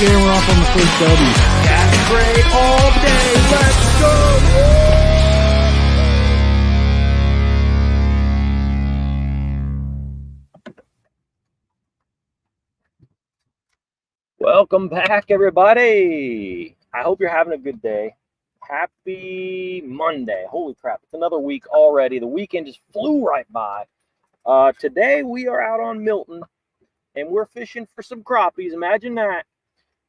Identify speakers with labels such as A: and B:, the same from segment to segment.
A: and we're off on the first W.
B: That's great all day. Let's go. Welcome back, everybody. I hope you're having a good day. Happy Monday. Holy crap, it's another week already. The weekend just flew right by. Today we are out on Milton and we're fishing for some crappies. Imagine that.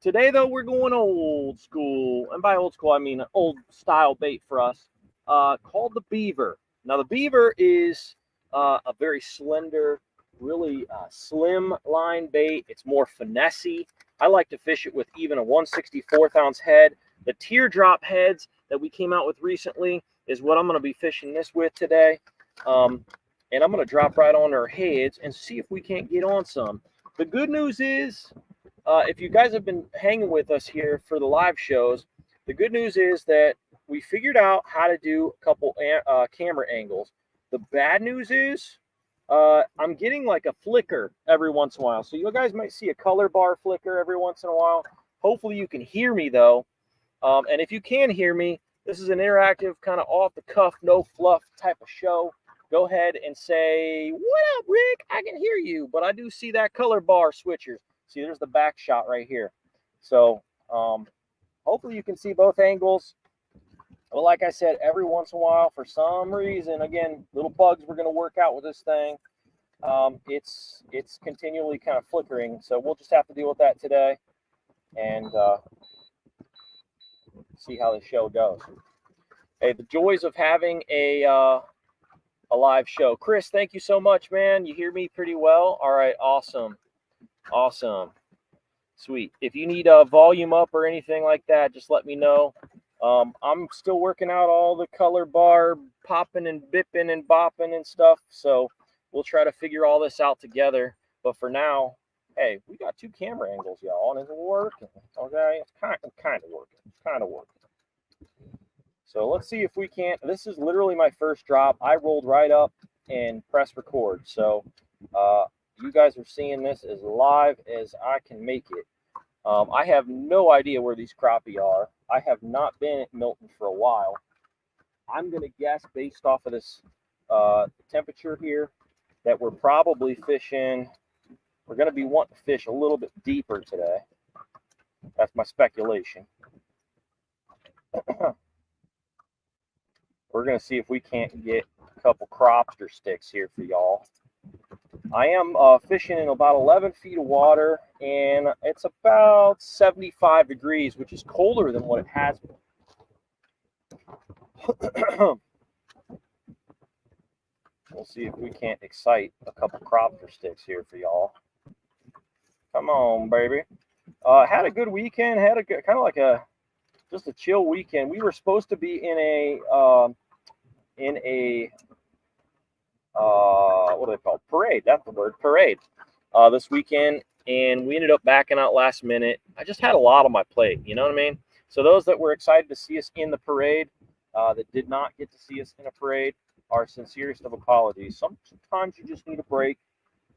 B: Today, though, we're going old school. And by old school, I mean an old style bait for us called the beaver. Now, the beaver is a very slender, really slim line bait. It's more finessey. I like to fish it with even a 1/64 ounce head. The teardrop heads that we came out with recently is what I'm going to be fishing this with today. And I'm going to drop right on our heads and see if we can't get on some. The good news is, if you guys have been hanging with us here for the live shows, the good news is that we figured out how to do a couple camera angles. The bad news is I'm getting like a flicker every once in a while. So you guys might see a color bar flicker every once in a while. Hopefully you can hear me, though. And if you can hear me, this is an interactive, kind of off-the-cuff, no-fluff type of show. Go ahead and say, "What up, Rick? I can hear you." But I do see that color bar switchers. See, there's the back shot right here. So hopefully you can see both angles. Well, like I said, every once in a while, for some reason, again, little bugs we're going to work out with this thing. It's continually kind of flickering. So we'll just have to deal with that today and see how the show goes. Hey, the joys of having a live show. Chris, thank you so much, man. You hear me pretty well? All right, awesome. Awesome. Sweet. If you need a volume up or anything like that, just let me know. I'm still working out all the color bar popping and bipping and bopping and stuff. So we'll try to figure all this out together. But for now, hey, we got 2 camera angles, y'all, and it's working. Okay, it's kind of working. It's kind of working. So let's see if we can't. This is literally my first drop. I rolled right up and pressed record. So you guys are seeing this as live as I can make it. I have no idea where these crappie are. I have not been at Milton for a while. I'm going to guess, based off of this temperature here, that we're probably fishing. We're going to be wanting to fish a little bit deeper today. That's my speculation. We're going to see if we can't get a couple cropster sticks here for y'all. I am fishing in about 11 feet of water, and it's about 75 degrees, which is colder than what it has been. We'll see if we can't excite a couple cropster sticks here for y'all. Come on, baby. Had a good weekend. Had a good, kind of like just a chill weekend. We were supposed to be in a what do they call it? Parade? That's the word, parade. This weekend, and we ended up backing out last minute. I just had a lot on my plate, you know what I mean? So those that were excited to see us in the parade, that did not get to see us in a parade, our sincerest of apologies. Sometimes you just need a break,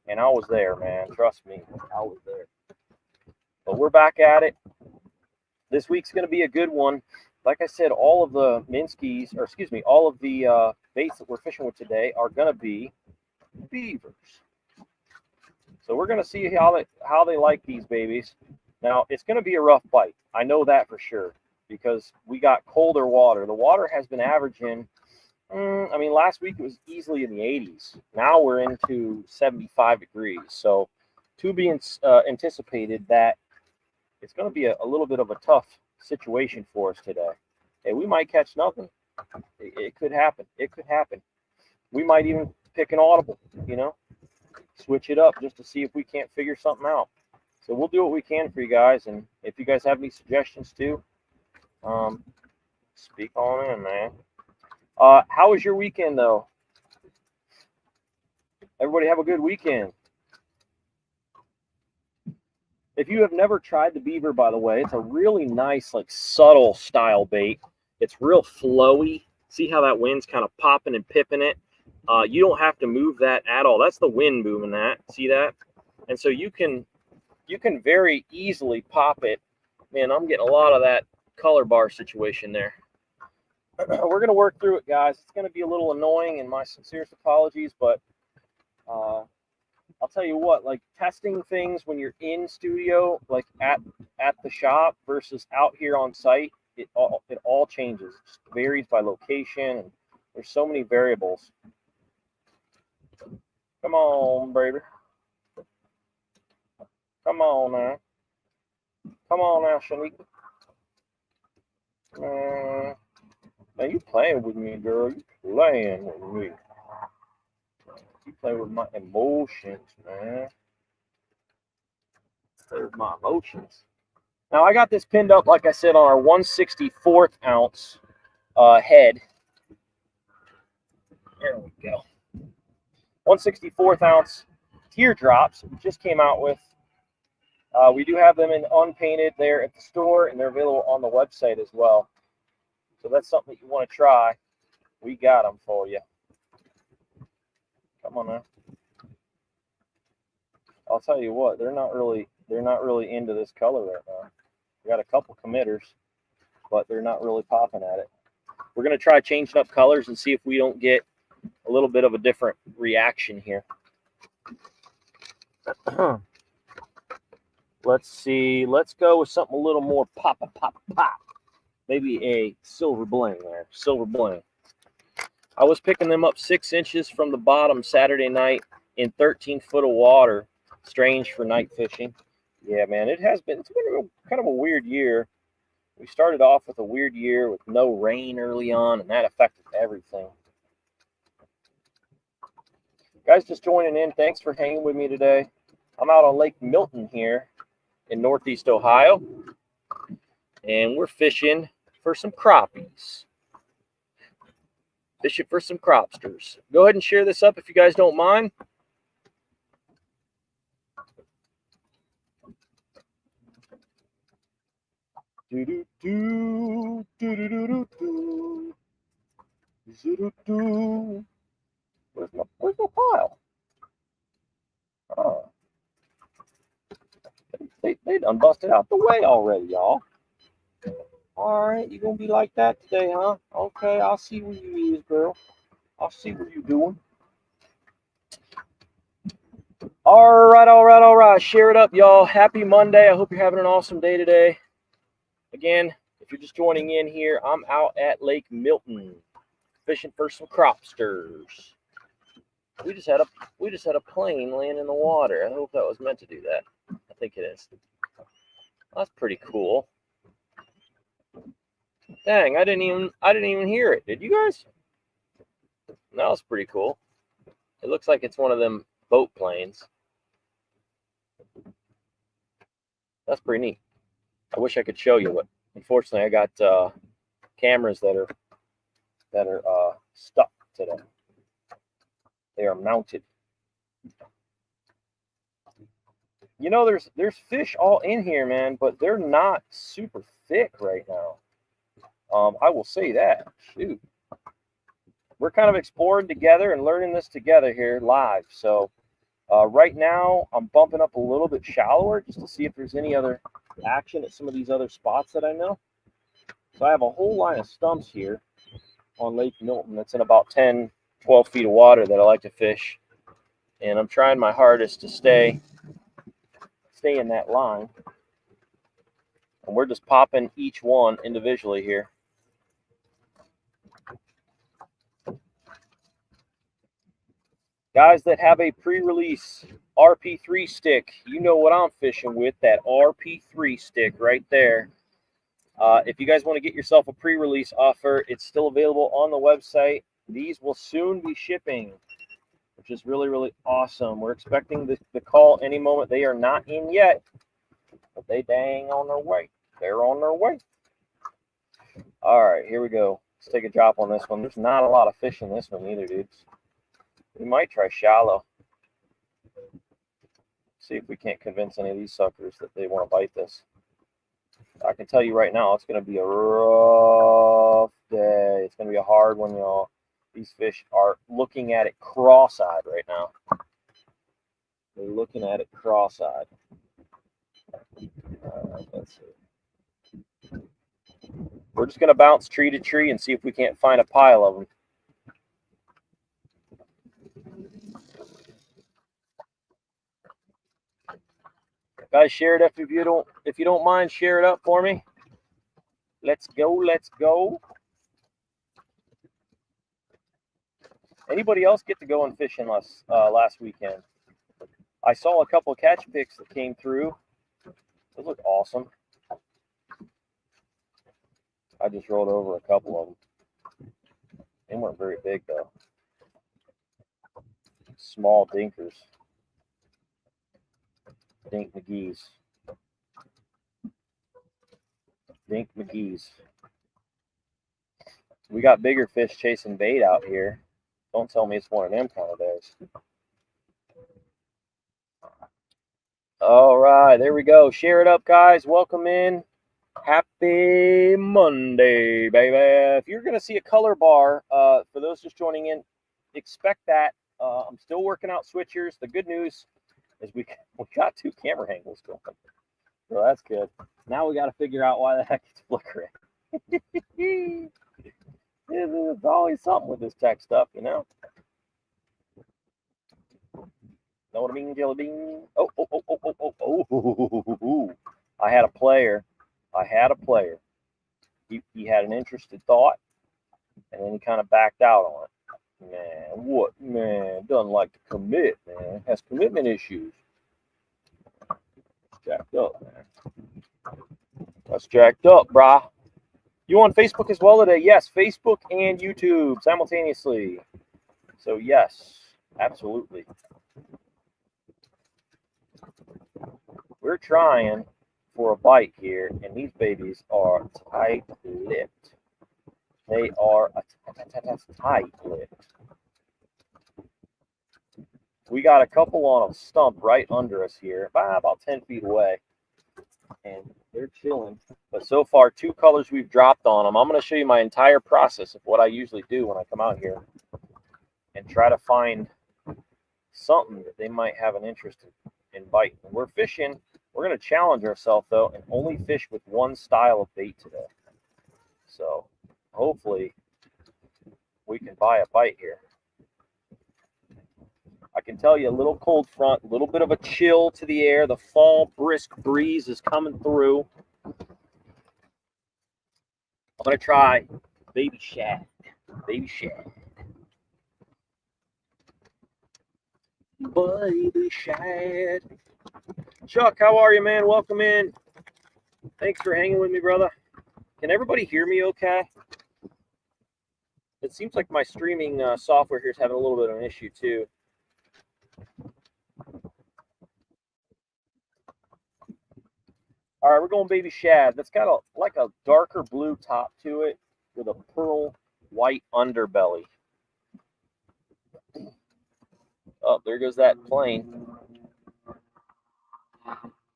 B: and I was there, man. Trust me, I was there. But we're back at it. This week's going to be a good one. Like I said, all of the Minskies, or excuse me, all of the baits that we're fishing with today are going to be beavers. So we're going to see how they like these babies. Now, it's going to be a rough bite. I know that for sure, because we got colder water. The water has been averaging, I mean, last week it was easily in the 80s. Now we're into 75 degrees. So to be anticipated that it's going to be a little bit of a tough situation for us today. Hey, we might catch nothing. It could happen. It could happen. We might even pick an audible, you know, switch it up just to see if we can't figure something out. So we'll do what we can for you guys. And if you guys have any suggestions too, speak on in, man. How was your weekend, though? Everybody have a good weekend. If you have never tried the beaver, by the way, it's a really nice, like, subtle style bait. It's real flowy. See how that wind's kind of popping and pipping it? You don't have to move that at all. That's the wind moving that. See that? And so you can you can very easily pop it. Man, I'm getting a lot of that color bar situation there. We're going to work through it, guys. It's going to be a little annoying, and my sincerest apologies, but I'll tell you what, like testing things when you're in studio, like at the shop versus out here on site, it all changes. It just varies by location, and there's so many variables. Come on, baby. Come on now. Come on now, Shanika. Man, you playing with me, girl. You playing with me. You playing with my emotions, man. Play with my emotions. Now, I got this pinned up, like I said, on our 1/64th ounce head. There we go. 1/64th ounce teardrops we just came out with. We do have them in unpainted there at the store, and they're available on the website as well. So that's something that you want to try. We got them for you. Come on now. I'll tell you what, they're not really into this color right now. We got a couple committers, but they're not really popping at it. We're going to try changing up colors and see if we don't get a little bit of a different reaction here. Let's see. Let's go with something a little more pop. Maybe a silver bling there. Silver bling. I was picking them up 6 inches from the bottom Saturday night in 13 foot of water. Strange for night fishing. Yeah, man, it's been kind of a weird year. We started off with a weird year with no rain early on, and that affected everything. Guys just joining in, thanks for hanging with me today. I'm out on Lake Milton here in Northeast Ohio, and we're fishing for some crappies. Fishing for some cropsters. Go ahead and share this up if you guys don't mind. Where's my pile? Oh. They done busted out the way already, y'all. All right, you gonna be like that today, huh? Okay, I'll see where you is, girl. I'll see what you're doing. All right. Share it up, y'all. Happy Monday. I hope you're having an awesome day today. Again, if you're just joining in here, I'm out at Lake Milton fishing for some cropsters. We just had a plane land in the water. I hope that was meant to do that. I think it is. That's pretty cool. Dang, I didn't even hear it. Did you guys? That was pretty cool. It looks like it's one of them boat planes. That's pretty neat. I wish I could show you, but unfortunately I got cameras that are stuck today. They are mounted. You know, there's fish all in here, man, but they're not super thick right now. I will say that. Shoot. We're kind of exploring together and learning this together here live. So right now I'm bumping up a little bit shallower just to see if there's any other action at some of these other spots that I know. So I have a whole line of stumps here on Lake Milton that's in about 10, 12 feet of water that I like to fish. And I'm trying my hardest to stay in that line. And we're just popping each one individually here. Guys that have a pre-release RP3 stick, you know what I'm fishing with, that RP3 stick right there. If you guys want to get yourself a pre-release offer, it's still available on the website. These will soon be shipping, which is really, really awesome. We're expecting the call any moment. They are not in yet, but they dang on their way. They're on their way. All right, here we go. Let's take a drop on this one. There's not a lot of fish in this one either, dudes. We might try shallow. See if we can't convince any of these suckers that they want to bite this. I can tell you right now, it's going to be a rough day. It's going to be a hard one, y'all. These fish are looking at it cross-eyed right now. They're looking at it cross-eyed. Let's see. We're just going to bounce tree to tree and see if we can't find a pile of them. Guys, share it up if you don't mind. Share it up for me. Let's go. Let's go. Anybody else get to go and fishing last weekend? I saw a couple of catch picks that came through. Those look awesome. I just rolled over a couple of them. They weren't very big though. Small dinkers. Dink McGee's. Dink McGee's. We got bigger fish chasing bait out here. Don't tell me it's one of them kind of days. All right, there we go. Share it up, guys. Welcome in. Happy Monday, baby. If you're going to see a color bar, for those just joining in, expect that. I'm still working out switchers. The good news is we got 2 camera angles going. So that's good. Now we got to figure out why the heck it's flickering. There's always something with this tech stuff, you know? Know what I mean, jelly bean? Oh. I had a player. He had an interested thought, and then he kind of backed out on it. Man, what? Man, doesn't like to commit, man. Has commitment issues. Jacked up, man. That's jacked up, brah. You on Facebook as well today? Yes, Facebook and YouTube simultaneously. So yes, absolutely. We're trying for a bite here, and these babies are tight-lipped. They are tight-lipped. We got a couple on a stump right under us here, about 10 feet away, and they're chilling. But so far, 2 colors we've dropped on them. I'm going to show you my entire process of what I usually do when I come out here and try to find something that they might have an interest in biting. When we're fishing, we're going to challenge ourselves, though, and only fish with one style of bait today. So hopefully we can buy a bite here. I can tell you a little cold front, a little bit of a chill to the air. The fall brisk breeze is coming through. I'm going to try baby shad. Baby shad. Baby shad. Chuck, how are you, man? Welcome in. Thanks for hanging with me, brother. Can everybody hear me okay? It seems like my streaming software here is having a little bit of an issue, too. All right, we're going baby shad. That's got like a darker blue top to it with a pearl white underbelly. Oh, there goes that plane.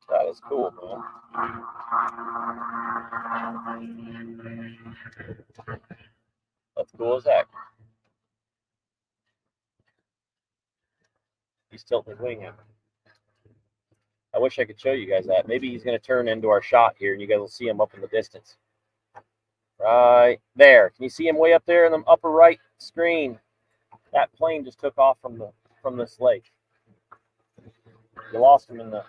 B: That is cool, man. That's cool as heck. He's tilting his wing in. I wish I could show you guys that. Maybe he's going to turn into our shot here, and you guys will see him up in the distance. Right there. Can you see him way up there in the upper right screen? That plane just took off from this lake. You lost him in the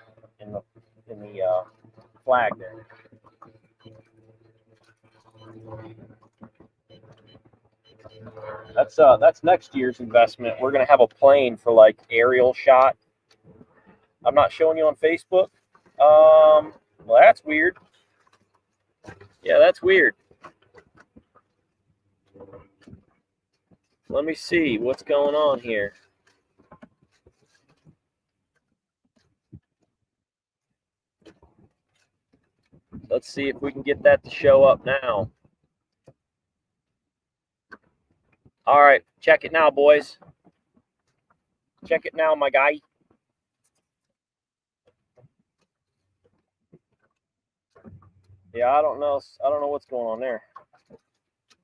B: flag there. That's next year's investment. We're gonna have a plane for like aerial shot. I'm not showing you on Facebook. Well, that's weird. Yeah, that's weird. Let me see what's going on here. Let's see if we can get that to show up now. All right, check it now, boys. Check it now, my guy. Yeah, I don't know what's going on there.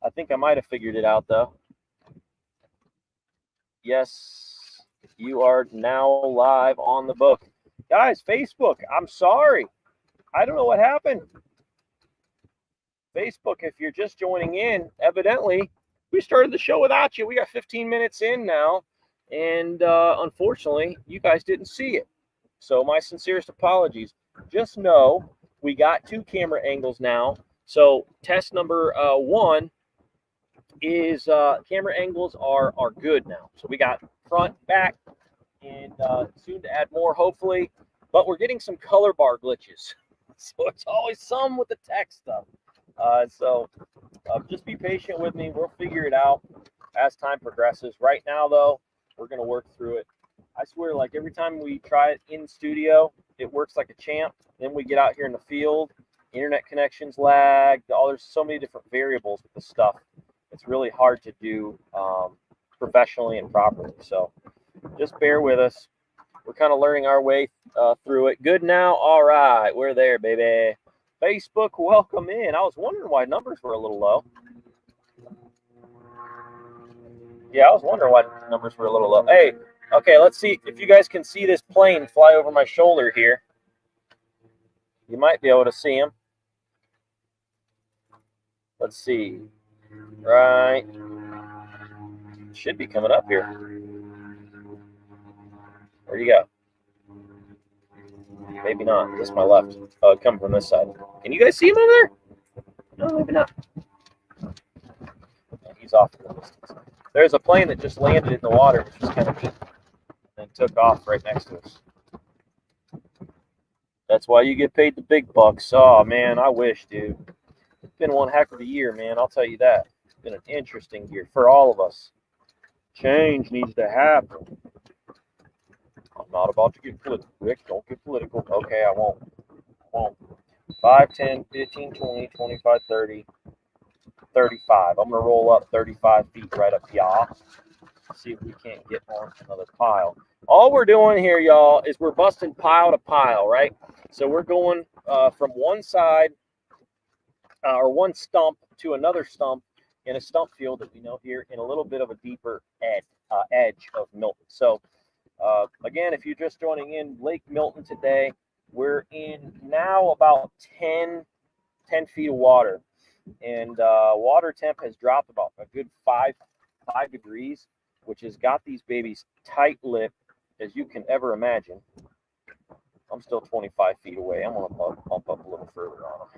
B: I think I might have figured it out, though. Yes, you are now live on the book. Guys, Facebook, I'm sorry. I don't know what happened. Facebook, if you're just joining in, evidently we started the show without you. We got 15 minutes in now, and unfortunately, you guys didn't see it. So my sincerest apologies. Just know we got 2 camera angles now. So test number 1 is camera angles are good now. So we got front, back, and soon to add more, hopefully. But we're getting some color bar glitches. So it's always some with the tech stuff. So just be patient with me. We'll figure it out as time progresses. Right now, though, we're going to work through it. I swear, like every time we try it in studio, it works like a champ. Then we get out here in the field, internet connections lag. There's so many different variables with this stuff. It's really hard to do professionally and properly. So just bear with us. We're kind of learning our way through it. Good now? All right. We're there, baby. Facebook, welcome in. I was wondering why numbers were a little low. Yeah, I was wondering why numbers were a little low. Hey, okay, let's see if you guys can see this plane fly over my shoulder here. You might be able to see him. Let's see. Right. Should be coming up here. Where'd you go? Maybe not. This is my left. Oh, it comes from this side. Can you guys see him over there? No, maybe not. He's off in the distance. There's a plane that just landed in the water, which was kind of neat, and took off right next to us. That's why you get paid the big bucks. Oh, man, I wish, dude. It's been one heck of a year, man. I'll tell you that. It's been an interesting year for all of us. Change needs to happen. I'm not about to get political. Rick, don't get political. Okay, I won't. 5, 10, 15, 20, 25, 30, 35. I'm going to roll up 35 feet right up here. See if we can't get on another pile. All we're doing here, y'all, is we're busting pile to pile, right? So we're going from one side or one stump to another stump in a stump field that we know here in a little bit of a deeper edge of Milton. So again, if you're just joining in, Lake Milton today, we're in now about 10 feet of water. And water temp has dropped about a good 5 degrees, which has got these babies tight-lipped as you can ever imagine. I'm still 25 feet away. I'm going to bump up a little further on them.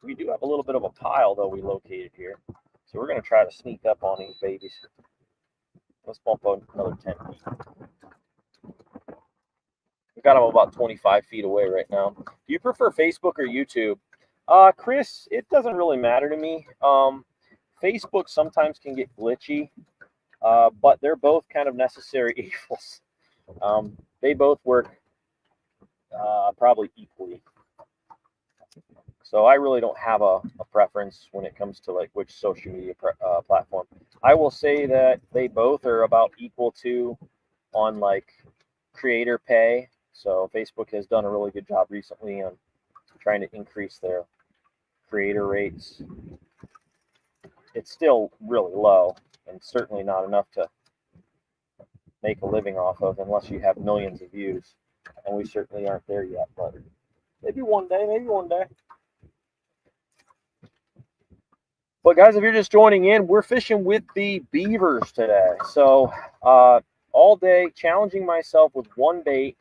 B: We do have a little bit of a pile, though, we located here. So we're going to try to sneak up on these babies. Let's bump up another 10 feet. We've got them about 25 feet away right now. Do you prefer Facebook or YouTube? Chris, it doesn't really matter to me. Facebook sometimes can get glitchy, but they're both kind of necessary evils. They both work probably equally. So I really don't have a preference when it comes to like which social media platform. I will say that they both are about equal to on like creator pay. So Facebook has done a really good job recently on trying to increase their creator rates. It's still really low and certainly not enough to make a living off of unless you have millions of views. And we certainly aren't there yet, but maybe one day, But guys, if you're just joining in, we're fishing with the beavers today. So all day challenging myself with one bait.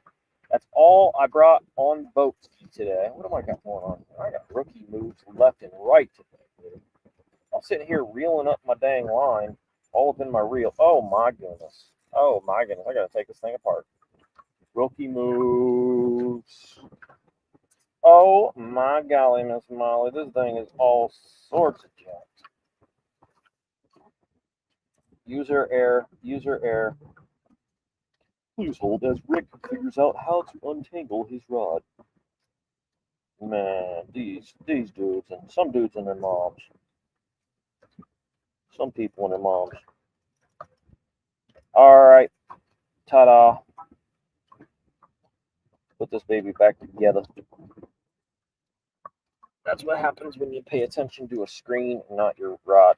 B: That's all I brought on the boat today. What am I got going on? I got rookie moves left and right today. I'm sitting here reeling up my dang line all up in my reel. Oh my goodness. I gotta take this thing apart. Rookie moves. Oh my golly, Miss Molly, this thing is all sorts of jacked. User error. Please hold as Rick figures out how to untangle his rod. Man, these dudes and some dudes and their moms. Some people and their moms. All right, ta-da. Put this baby back together. That's what happens when you pay attention to a screen and not your rod.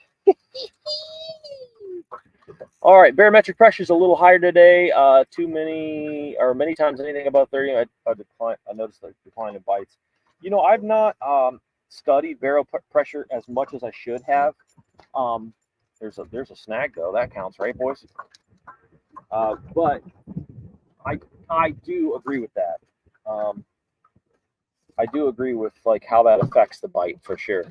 B: All right, barometric pressure is a little higher today. Many times anything above 30. I noticed the decline in bites. You know, I've not studied barrel pressure as much as I should have. There's a snag though. That counts, right, boys? But I do agree with that. I do agree with like how that affects the bite for sure.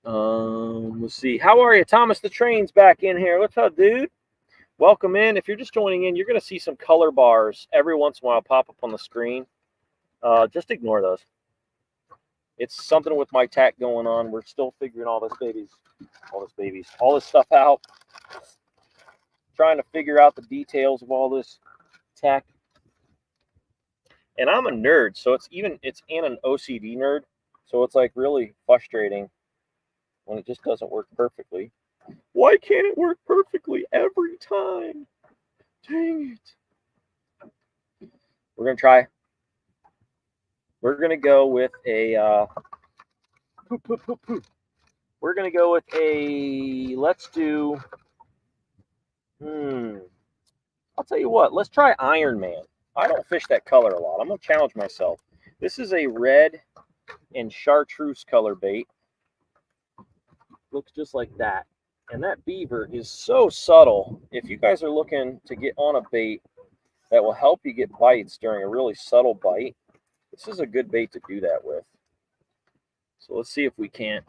B: Let's see. How are you, Thomas? The Train's back in here. What's up, dude? Welcome in. If you're just joining in, you're going to see some color bars every once in a while pop up on the screen. Just ignore those. It's something with my tech going on. We're still figuring all this stuff out. Trying to figure out the details of all this tech. And I'm a nerd, so it's an OCD nerd. So it's like really frustrating when it just doesn't work perfectly. Why can't it work perfectly every time? Dang it. We're going to try. We're going to go with a we're going to go with a, let's do, I'll tell you what, let's try Iron Man. I don't fish that color a lot. I'm going to challenge myself. This is a red and chartreuse color bait. Looks just like that. And that beaver is so subtle. If you guys are looking to get on a bait that will help you get bites during a really subtle bite, this is a good bait to do that with. So let's see if we can't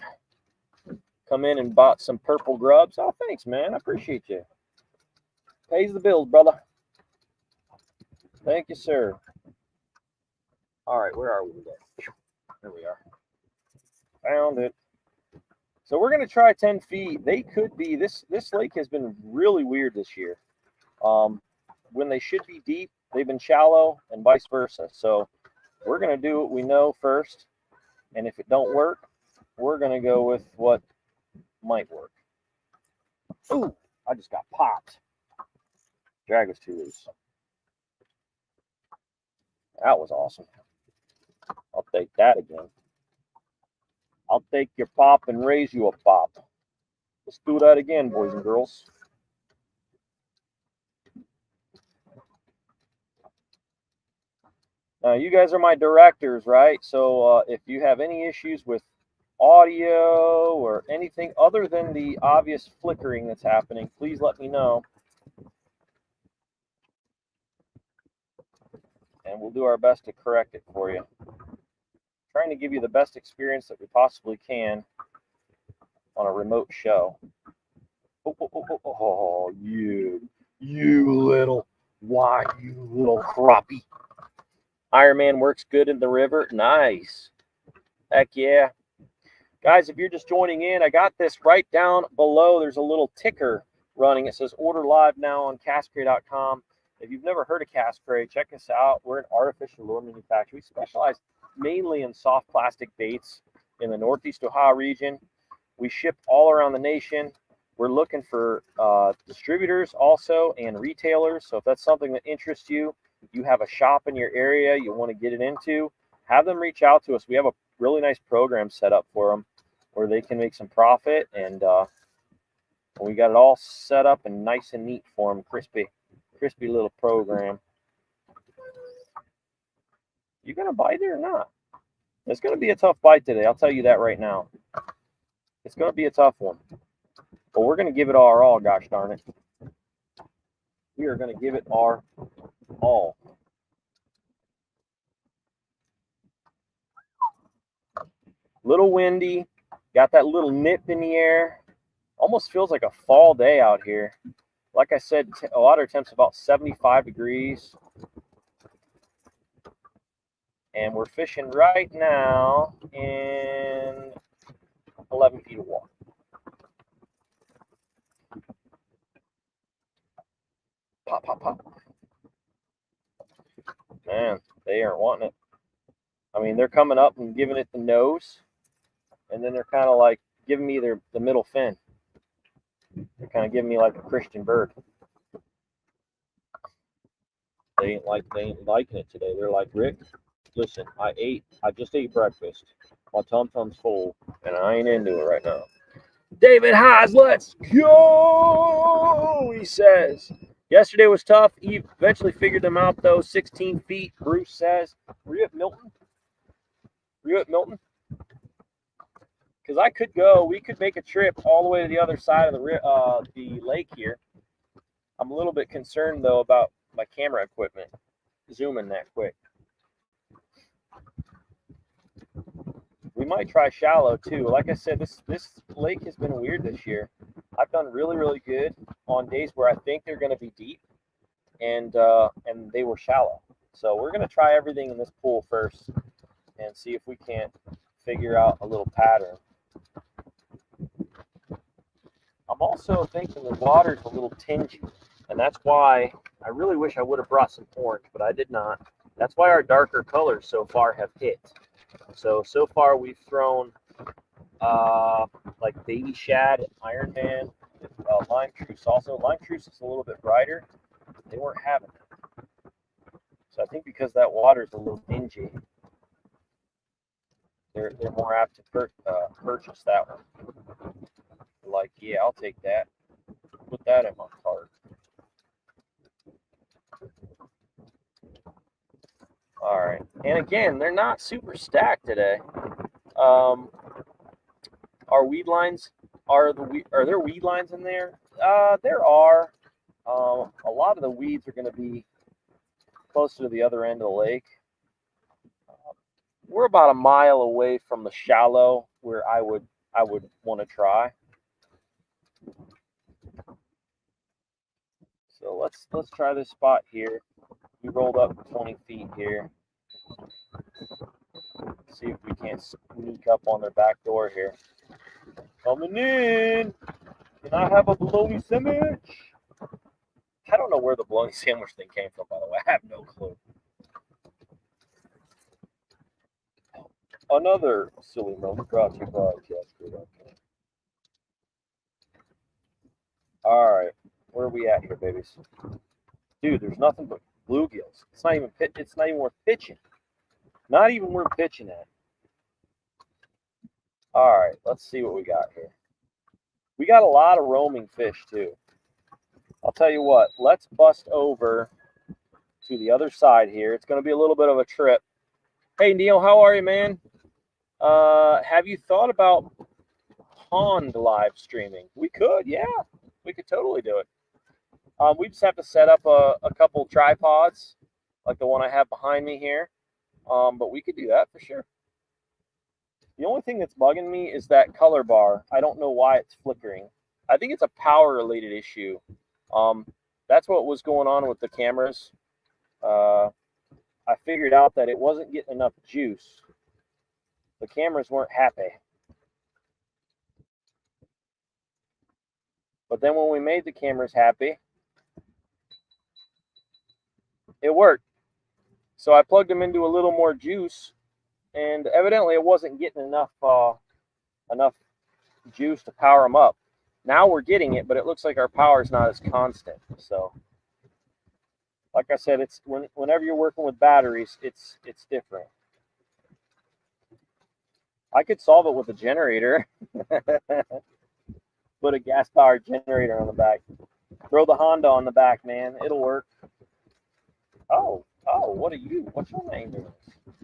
B: come in and bought some purple grubs. Oh, thanks, man. I appreciate you. Pays the bills, brother. Thank you, sir. All right, where are we today? There we are. Found it. So we're going to try 10 feet. They could be, this lake has been really weird this year. When they should be deep, they've been shallow and vice versa. So we're going to do what we know first. And if it don't work, we're going to go with what might work. Ooh, I just got popped. Drag was too loose. That was awesome. I'll take that again. I'll take your pop and raise you a pop. Let's do that again, boys and girls. Now, you guys are my directors, right? So if you have any issues with audio or anything other than the obvious flickering that's happening, please let me know. And we'll do our best to correct it for you. Trying to give you the best experience that we possibly can on a remote show. Oh, you little crappie. Iron Man works good in the river. Nice. Heck yeah. Guys, if you're just joining in, I got this right down below. There's a little ticker running. It says order live now on castcray.com. If you've never heard of Castcray, check us out. We're an artificial lure manufacturer. We specialize mainly in soft plastic baits in the Northeast Ohio region. We ship all around the nation. We're looking for distributors also and retailers. So if that's something that interests you, you have a shop in your area you want to get it into, have them reach out to us. We have a really nice program set up for them where they can make some profit. And we got it all set up and nice and neat for them. Crispy little program. You gonna bite it or not? It's gonna be a tough bite today. I'll tell you that right now. It's gonna be a tough one. But we're gonna give it our all, gosh darn it. We are gonna give it our all. Little windy, got that little nip in the air. Almost feels like a fall day out here. Like I said, a water temp's about 75 degrees. And we're fishing right now in 11 feet of water. Pop, pop, pop. Man, they aren't wanting it. I mean, they're coming up and giving it the nose. And then they're kind of like giving me the middle fin. They're kind of giving me like a Christian bird. They ain't liking it today. They're like, Rick, listen, I just ate breakfast. My tum-tum's full, and I ain't into it right now. David Haas, let's go, he says. Yesterday was tough. He eventually figured them out, though. 16 feet, Bruce says. Were you at Milton? Were you at Milton? Because I could go. We could make a trip all the way to the other side of the lake here. I'm a little bit concerned, though, about my camera equipment zooming that quick. We might try shallow, too. Like I said, this lake has been weird this year. I've done really, really good on days where I think they're going to be deep, and they were shallow. So we're going to try everything in this pool first and see if we can't figure out a little pattern. I'm also thinking the water's a little tingy, and that's why I really wish I would have brought some orange, but I did not. That's why our darker colors so far have hit. So far we've thrown like baby shad, Iron Man, lime truce. Also, lime truce is a little bit brighter. They weren't having it. So I think because that water is a little dingy, they're more apt to purchase that one. Like, yeah, I'll take that. Put that in my cart. All right, and again, they're not super stacked today. Our weed lines are there weed lines in there? There are. A lot of the weeds are going to be closer to the other end of the lake. We're about a mile away from the shallow where I would want to try. So let's try this spot here. We rolled up 20 feet here. See if we can't sneak up on their back door here. Coming in. Can I have a bologna sandwich? I don't know where the bologna sandwich thing came from, by the way. I have no clue. Another silly moment brought to you by Jasper. All right, where are we at here, babies? Dude, there's nothing but bluegills. It's not even worth pitching. Not even worth pitching at. All right, let's see what we got here. We got a lot of roaming fish too. I'll tell you what. Let's bust over to the other side here. It's going to be a little bit of a trip. Hey Neil, how are you, man? Have you thought about pond live streaming? We could, yeah. We could totally do it. We just have to set up a couple tripods, like the one I have behind me here. But we could do that for sure. The only thing that's bugging me is that color bar. I don't know why it's flickering. I think it's a power-related issue. That's what was going on with the cameras. I figured out that it wasn't getting enough juice. The cameras weren't happy. But then when we made the cameras happy, it worked. So I plugged them into a little more juice, and evidently it wasn't getting enough juice to power them up. Now we're getting it, but it looks like our power is not as constant. So, like I said, it's whenever you're working with batteries, it's different. I could solve it with a generator. Put a gas-powered generator on the back. Throw the Honda on the back, man. It'll work. Oh, what are you? What's your name?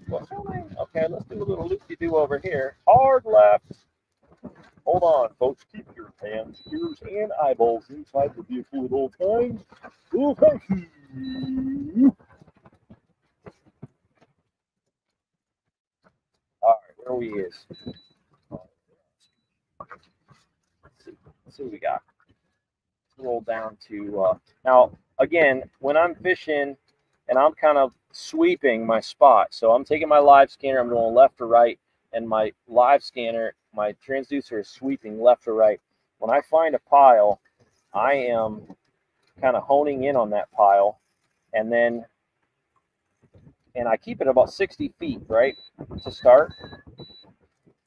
B: What's your name? Okay, let's do a little loop-de-doo over here. Hard left. Hold on, folks. Keep your hands, ears, and eyeballs inside the vehicle at all times. Oh, thank you. All right, where we is? Let's see what we got. Let's roll down to now. Again, when I'm fishing and I'm kind of sweeping my spot, so I'm taking my live scanner, I'm going left to right, and my live scanner, my transducer is sweeping left to right. When I find a pile, I am kind of honing in on that pile, and I keep it about 60 feet, right, to start.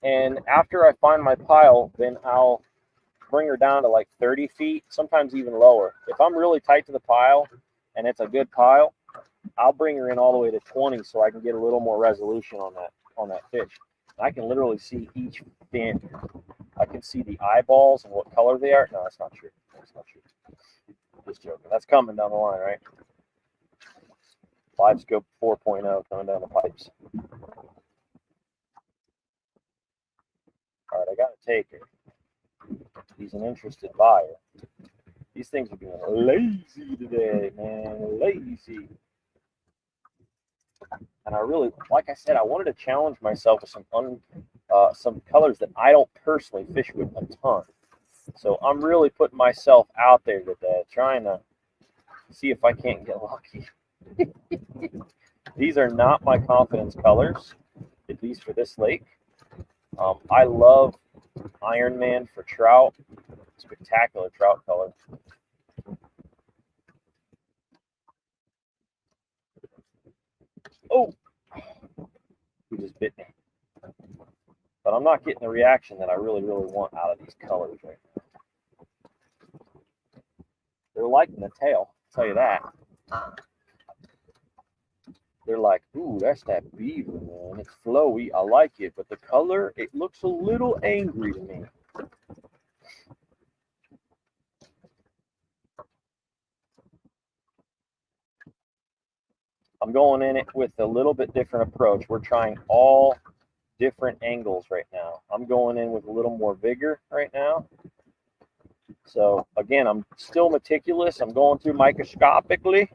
B: And after I find my pile, then I'll bring her down to like 30 feet, sometimes even lower. If I'm really tight to the pile and it's a good pile, I'll bring her in all the way to 20 so I can get a little more resolution on that fish. I can literally see each fin. I can see the eyeballs and what color they are. No, that's not true. That's not true. Just joking. That's coming down the line, right? Live Scope 4.0 coming down the pipes. All right, I got to take it. He's an interested buyer. These things are being lazy today, man. Lazy. And I really, like I said, I wanted to challenge myself with some colors that I don't personally fish with a ton. So I'm really putting myself out there today, trying to see if I can't get lucky. These are not my confidence colors, at least for this lake. I love Iron Man for trout. Spectacular trout color. Oh, he just bit me. But I'm not getting the reaction that I really, really want out of these colors right now. They're liking the tail, I'll tell you that. They're like, ooh, that's that beaver, man. It's flowy. I like it. But the color, it looks a little angry to me. I'm going in it with a little bit different approach. We're trying all different angles right now. I'm going in with a little more vigor right now. So again, I'm still meticulous. I'm going through microscopically.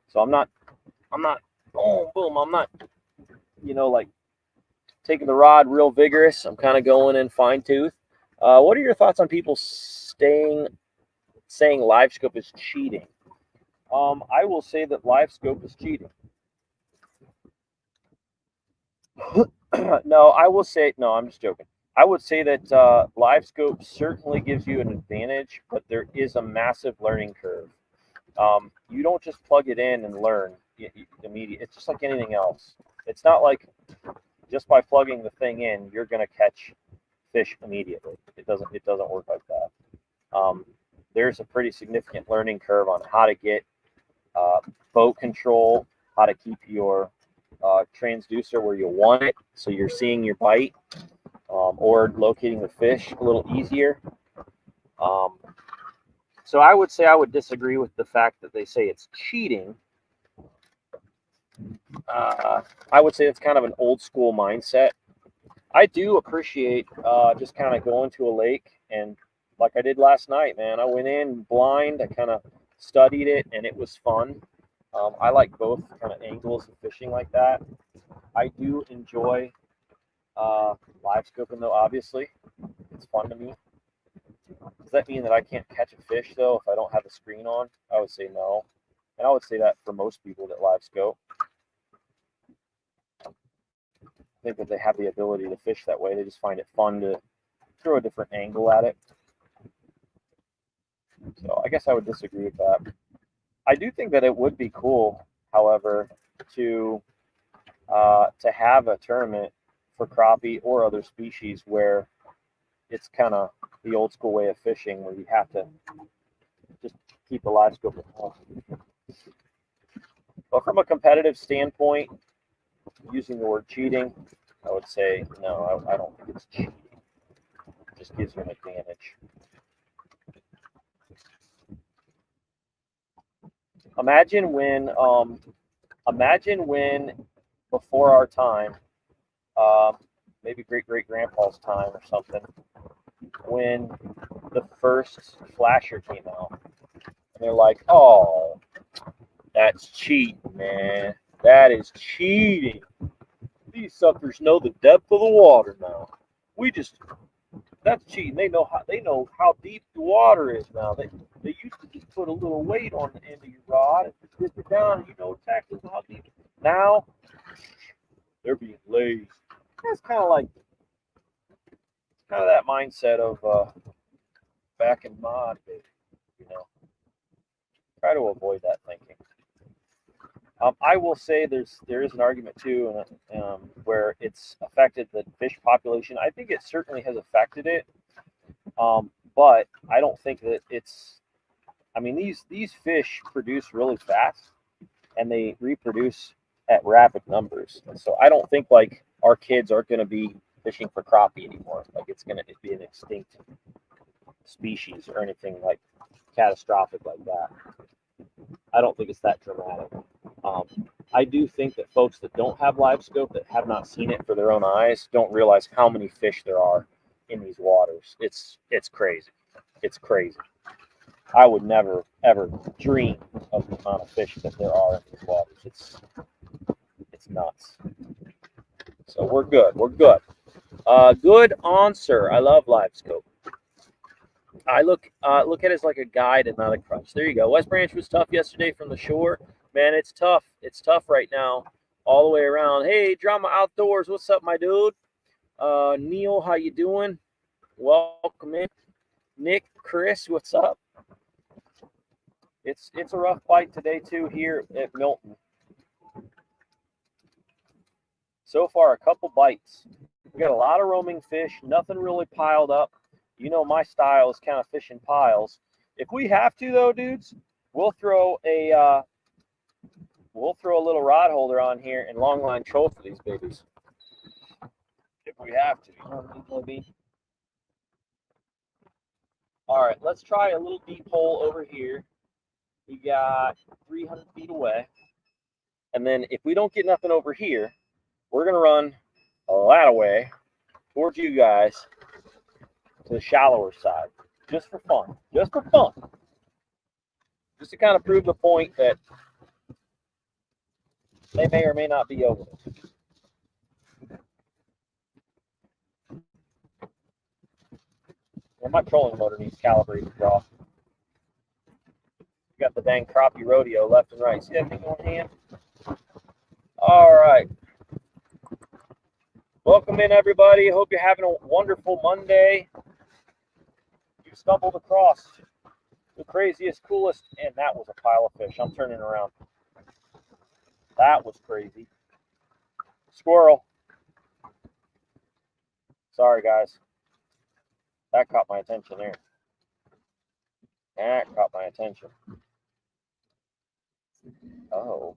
B: So I'm not boom, boom. I'm not, like taking the rod real vigorous. I'm kind of going in fine tooth. What are your thoughts on people saying live scope is cheating? I will say that live scope is cheating. No, I will say, no, I'm just joking. I would say that live scope certainly gives you an advantage, but there is a massive learning curve. You don't just plug it in and learn immediately. It's just like anything else. It's not like just by plugging the thing in, you're going to catch fish immediately. It doesn't work like that. There's a pretty significant learning curve on how to get boat control, how to keep your transducer where you want it, so you're seeing your bite, or locating the fish a little easier. So I would say I would disagree with the fact that they say it's cheating. I would say it's kind of an old school mindset. I do appreciate just kind of going to a lake, and like I did last night, man, I went in blind. I kind of studied it, and it was fun. I like both kind of angles of fishing like that. I do enjoy live scoping, though, obviously. It's fun to me. Does that mean that I can't catch a fish, though, if I don't have the screen on? I would say no. And I would say that for most people that live scope. I think that they have the ability to fish that way. They just find it fun to throw a different angle at it. So I guess I would disagree with that. I do think that it would be cool, however, to have a tournament for crappie or other species where it's kind of the old school way of fishing, where you have to just keep a live scope at home. But from a competitive standpoint, using the word cheating, I would say no. I don't think it's cheating. It just gives you an advantage. Imagine when before our time, maybe great-great-grandpa's time or something, when the first flasher came out, and they're like, "Oh, that's cheating, man. That is cheating. These suckers know the depth of the water now. That's cheating. They know how deep the water is now. They used to just put a little weight on the end of your rod and dip it down, and you know exactly how deep. Now they're being lazy." It's kind of that mindset of back in my day, Try to avoid that thinking. I will say there is an argument too, where it's affected the fish population. I think it certainly has affected it, but I don't think that it's. I mean, these fish produce really fast, and they reproduce at rapid numbers. And so I don't think like our kids are going to be fishing for crappie anymore. Like it's gonna be an extinct species or anything like catastrophic like that. I don't think it's that dramatic. I do think that folks that don't have live scope, that have not seen it for their own eyes, don't realize how many fish there are in these waters. It's crazy. It's crazy. I would never ever dream of the amount of fish that there are in these waters. It's nuts. So we're good. We're good. Good answer. I love live scope. I look at it as like a guide and not a crutch. There you go. West Branch was tough yesterday from the shore. Man, it's tough. It's tough right now all the way around. Hey, Drama Outdoors. What's up, my dude? Neil, how you doing? Welcome in. Nick, Chris, what's up? It's a rough fight today, too, here at Milton. So far, a couple bites. We got a lot of roaming fish. Nothing really piled up. You know my style is kind of fishing piles. If we have to, though, dudes, we'll throw a little rod holder on here and long line troll for these babies. If we have to, you know what I mean? All right, let's try a little deep hole over here. We got 300 feet away. And then if we don't get nothing over here, we're going to run a that away towards you guys to the shallower side, just for fun. Just for fun. Just to kind of prove the point that they may or may not be over it. And my trolling motor needs calibrated draw. You got the dang crappie rodeo left and right. See that thing on hand? All right. Welcome in, everybody. Hope you're having a wonderful Monday. You stumbled across the craziest, coolest, and that was a pile of fish. I'm turning around. That was crazy. Squirrel. Sorry, guys. That caught my attention there. That caught my attention. Oh.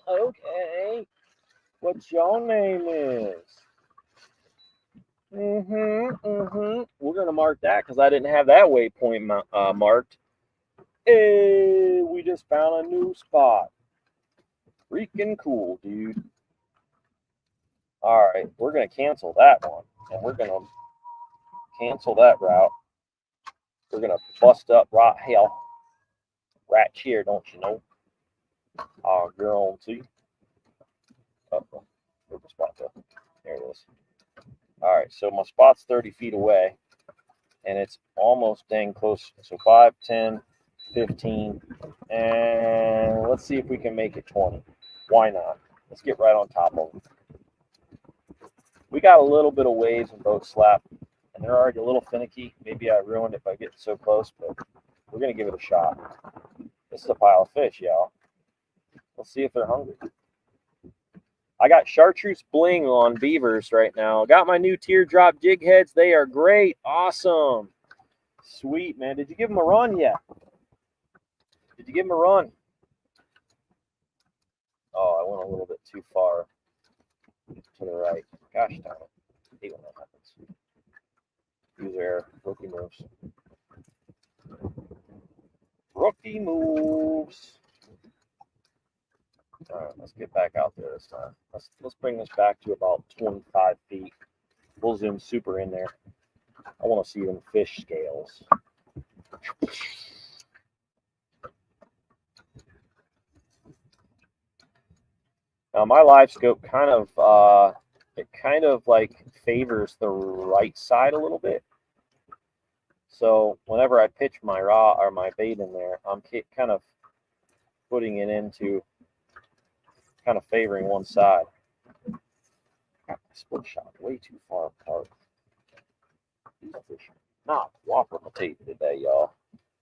B: Okay. What your name is? We're gonna mark that because I didn't have that waypoint marked. Hey, we just found a new spot. Freaking cool, dude. All right, we're gonna cancel that one, and we're gonna cancel that route. We're gonna bust up right here, don't you know? Oh, girl, see. Uh-oh. Where's the spot go? There it is. All right, so my spot's 30 feet away, and it's almost dang close. So 5, 10, 15, and let's see if we can make it 20. Why not? Let's get right on top of them. We got a little bit of waves in both slap, and they're already a little finicky. Maybe I ruined it by getting so close, but we're going to give it a shot. This is a pile of fish, y'all. Let's see if they're hungry. I got chartreuse bling on beavers right now. Got my new teardrop jig heads. They are great. Awesome. Sweet, man. Did you give them a run yet? Did you give them a run? Oh, I went a little bit too far to the right. Gosh darn it. I hate when that happens. These are rookie moves. Rookie moves. All right, let's get back out there this time. Let's bring this back to about 25 feet. We'll zoom super in there. I want to see them fish scales. Now my live scope kind of like favors the right side a little bit. So whenever I pitch my rod or my bait in there, I'm kind of putting it into kind of favoring one side. Got my split shot way too far apart. These fish are not cooperating today, y'all.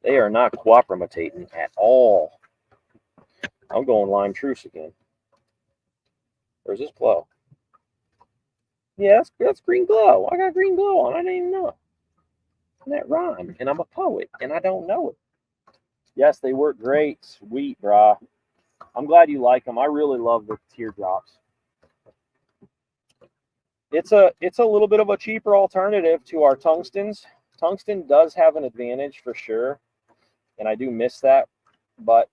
B: They are not cooperating at all. I'm going line truce again. Where's this glow? Yeah, that's green glow. I got green glow on. I didn't even know it. And that rhymed. And I'm a poet, and I don't know it. Yes, they work great. Sweet, brah. I'm glad you like them. I really love the teardrops. It's a little bit of a cheaper alternative to our tungstens. Tungsten does have an advantage for sure, and I do miss that, but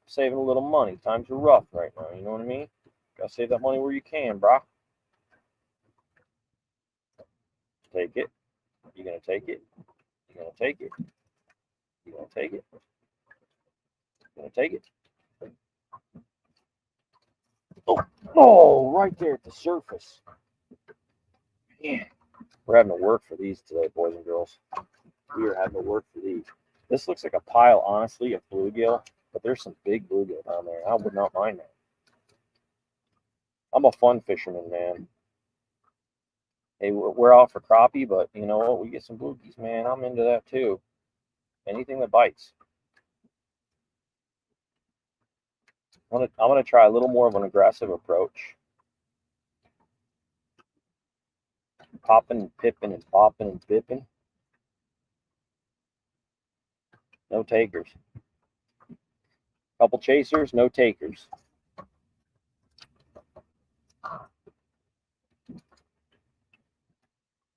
B: saving a little money. Times are rough right now, you know what I mean? Gotta save that money where you can, brah. Take it. You're gonna take it. You're gonna take it. You're gonna take it. You're gonna take it. Oh, right there at the surface. Man, we're having to work for these today, boys and girls. We are having to work for these. This looks like a pile, honestly, of bluegill, but there's some big bluegill down there. I would not mind that. I'm a fun fisherman, man. Hey, we're out for crappie, but you know what? We get some bluegies, man. I'm into that too. Anything that bites. I'm gonna try a little more of an aggressive approach. Popping and pipping and popping and pipping. No takers. Couple chasers, no takers.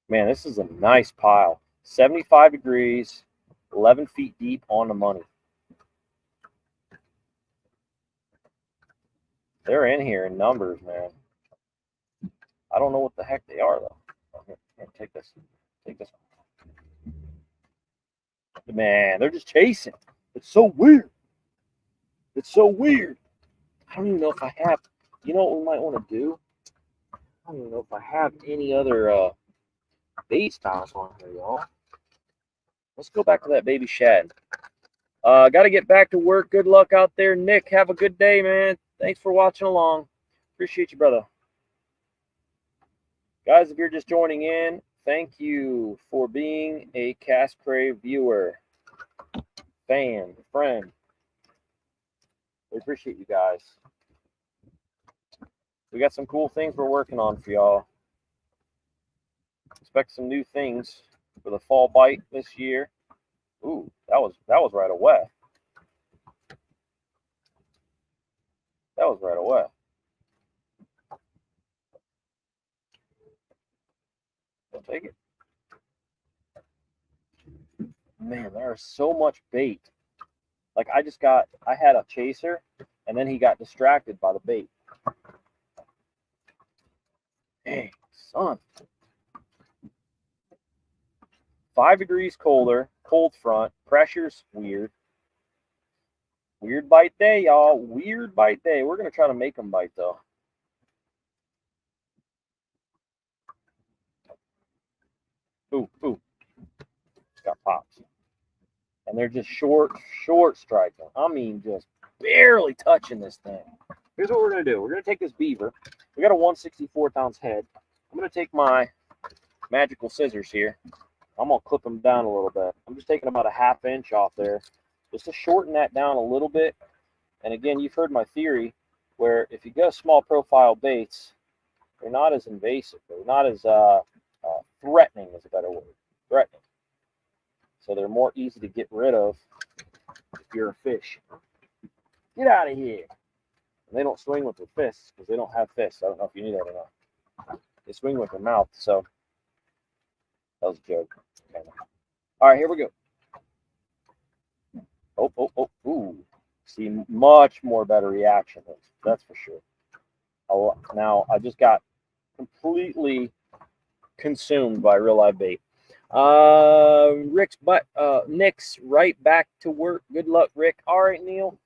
B: Man, this is a nice pile. 75 degrees, 11 feet deep on the money. They're in here in numbers, man. I don't know what the heck they are, though. Here, take this. Take this. Man, they're just chasing. It's so weird. It's so weird. I don't even know if I have, you know what we might want to do? I don't even know if I have any other bait styles on here, y'all. Let's go back to that baby shad. Got to get back to work. Good luck out there, Nick. Have a good day, man. Thanks for watching along. Appreciate you, brother. Guys, if you're just joining in, thank you for being a Cast Crave viewer, fan, friend. We appreciate you guys. We got some cool things we're working on for y'all. Expect some new things for the fall bite this year. Ooh, that was right away. That was right away. I'll take it. Man, there's so much bait. Like I had a chaser, and then he got distracted by the bait. Dang, son. 5 degrees colder, cold front, pressure's weird. Weird bite day, y'all. Weird bite day. We're going to try to make them bite, though. Ooh, ooh. It's got pops. And they're just short striking. I mean, just barely touching this thing. Here's what we're going to do. We're going to take this beaver. We got a 164-ounce head. I'm going to take my magical scissors here. I'm going to clip them down a little bit. I'm just taking about a ½ inch off there just to shorten that down a little bit. And again, you've heard my theory where if you go small profile baits, they're not as invasive. They're not as threatening is a better word. Threatening. So they're more easy to get rid of if you're a fish. Get out of here. And they don't swing with their fists because they don't have fists. I don't know if you knew that or not. They swing with their mouth. So that was a joke. Okay. All right, here we go. Oh, ooh. See, much more better reaction. That's for sure. Now, I just got completely consumed by real live bait. Nick's right back to work. Good luck, Rick. All right, Neil.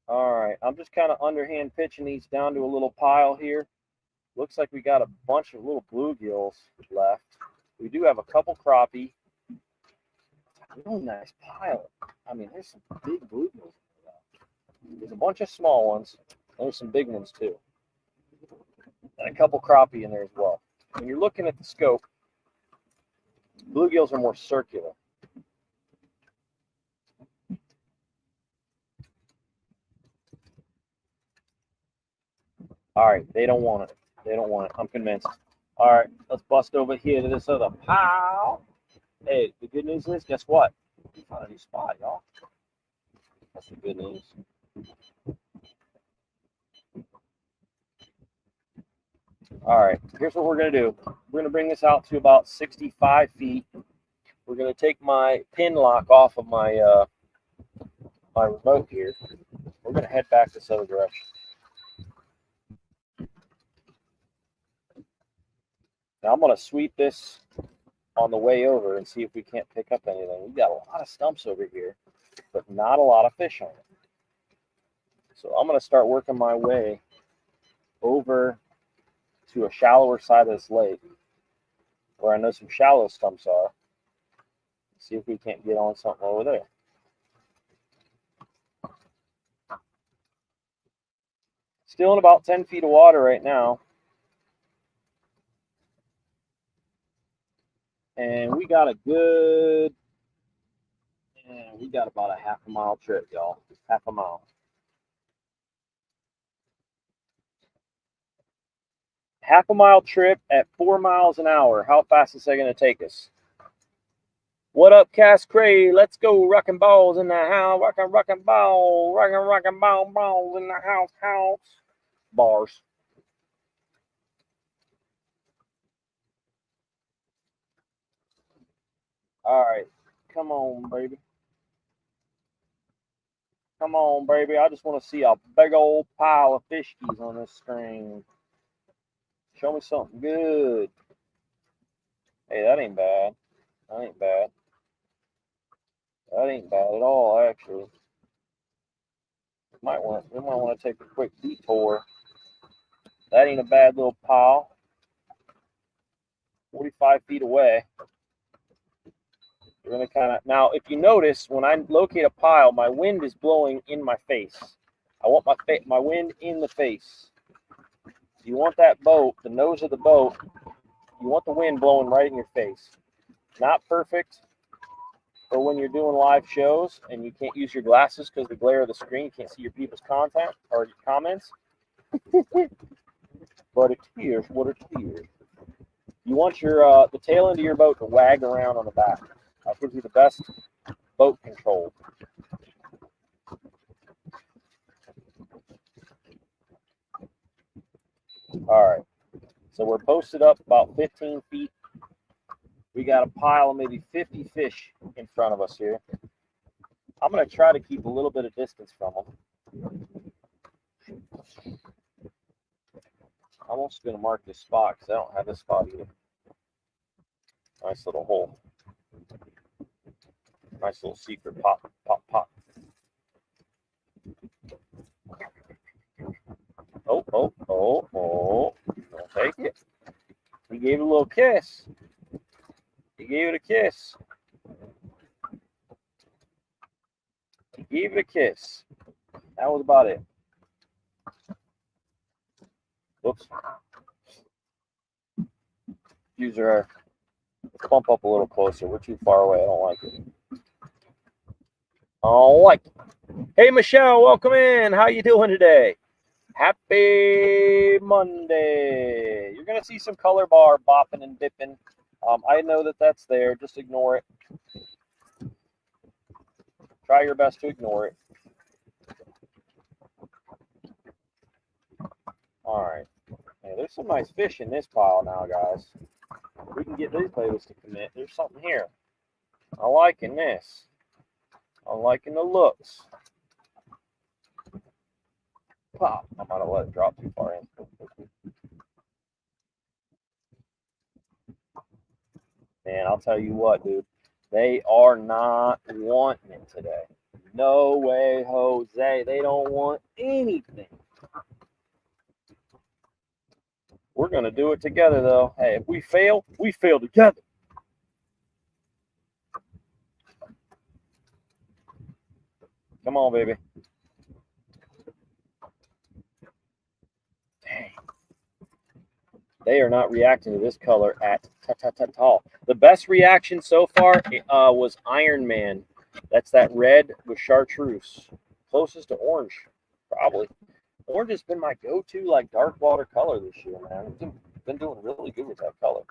B: All right, I'm just kind of underhand pitching these down to a little pile here. Looks like we got a bunch of little bluegills left. We do have a couple crappie. Really nice pile. I mean, there's some big bluegills. There's a bunch of small ones. There's some big ones too. And a couple crappie in there as well. When you're looking at the scope, bluegills are more circular. All right, they don't want it. They don't want it. I'm convinced. All right, let's bust over here to this other pile. Hey, the good news is, guess what? We found a new spot, y'all. That's the good news. All right, here's what we're going to do. We're going to bring this out to about 65 feet. We're going to take my pin lock off of my my remote here. We're going to head back this other direction. Now I'm going to sweep this on the way over and see if we can't pick up anything. We've got a lot of stumps over here, but not a lot of fish on it. So I'm going to start working my way over to a shallower side of this lake where I know some shallow stumps are. See if we can't get on something over there. Still in about 10 feet of water right now. And we got a good, we got about a half a mile trip, y'all. Half a mile. Half a mile trip at 4 miles an hour. How fast is that going to take us? What up, Cass Cray? Let's go. Rockin' balls in the house. Rockin' ball. Rockin' balls in the house. Bars. All right. Come on, baby. Come on, baby. I just want to see a big old pile of fishkies on this screen. Show me something good. Hey, that ain't bad. That ain't bad. That ain't bad at all, actually. We might want to take a quick detour. That ain't a bad little pile. 45 feet away. We're gonna kind of now. If you notice, when I locate a pile, my wind is blowing in my face. I want my wind in the face. You want that boat, the nose of the boat. You want the wind blowing right in your face. Not perfect for when you're doing live shows and you can't use your glasses because the glare of the screen, you can't see your people's content or your comments. But it is what it is. You want your the tail end of your boat to wag around on the back. That gives you the best boat control. All right. So we're posted up about 15 feet. We got a pile of maybe 50 fish in front of us here. I'm going to try to keep a little bit of distance from them. I'm also going to mark this spot because I don't have this spot either. Nice little hole. Nice little secret pop, pop, pop. Oh, oh, oh, oh. Don't take it. He gave it a little kiss. He gave it a kiss. He gave it a kiss. That was about it. Whoops. User, let's bump up a little closer. We're too far away. I don't like it. I don't like it. Hey, Michelle, welcome in. How you doing today? Happy Monday. You're going to see some color bar bopping and dipping. I know that that's there. Just ignore it. Try your best to ignore it. All right. Hey, there's some nice fish in this pile now, guys. We can get these babies to commit. There's something here. I'm liking this. I'm liking the looks. Pop. I might have let it drop too far in. Man, I'll tell you what, dude. They are not wanting it today. No way, Jose. They don't want anything. We're going to do it together, though. Hey, if we fail together. Come on, baby. Dang. They are not reacting to this color at all. The best reaction so far was Iron Man. That's that red with chartreuse. Closest to orange, probably. Orange has been my go-to like dark water color this year, man. It's been been doing really good with that color.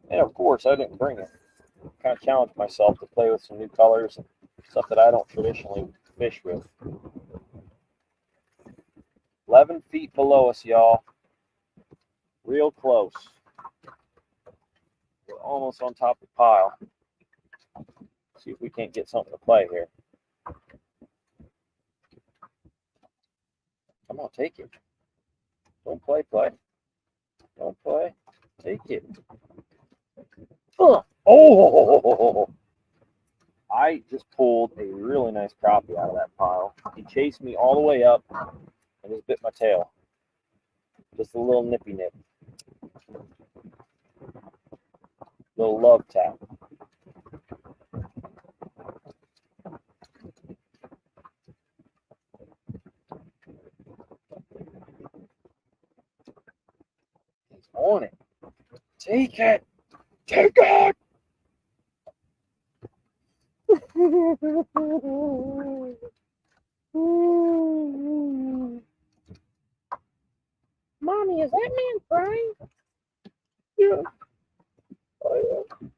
B: And of course, I didn't bring it. Kind of challenged myself to play with some new colors and stuff that I don't traditionally fish with. 11 feet below us, y'all. Real close. We're almost on top of the pile. See if we can't get something to play here. Come on, take it. Don't play. Don't play. Take it. Oh! I just pulled a really nice crappie out of that pile. He chased me all the way up and just bit my tail. Just a little nippy nip. Little love tap. He's on it. Take it. Take it. Mommy, is that man crying? Yeah. Oh, yeah.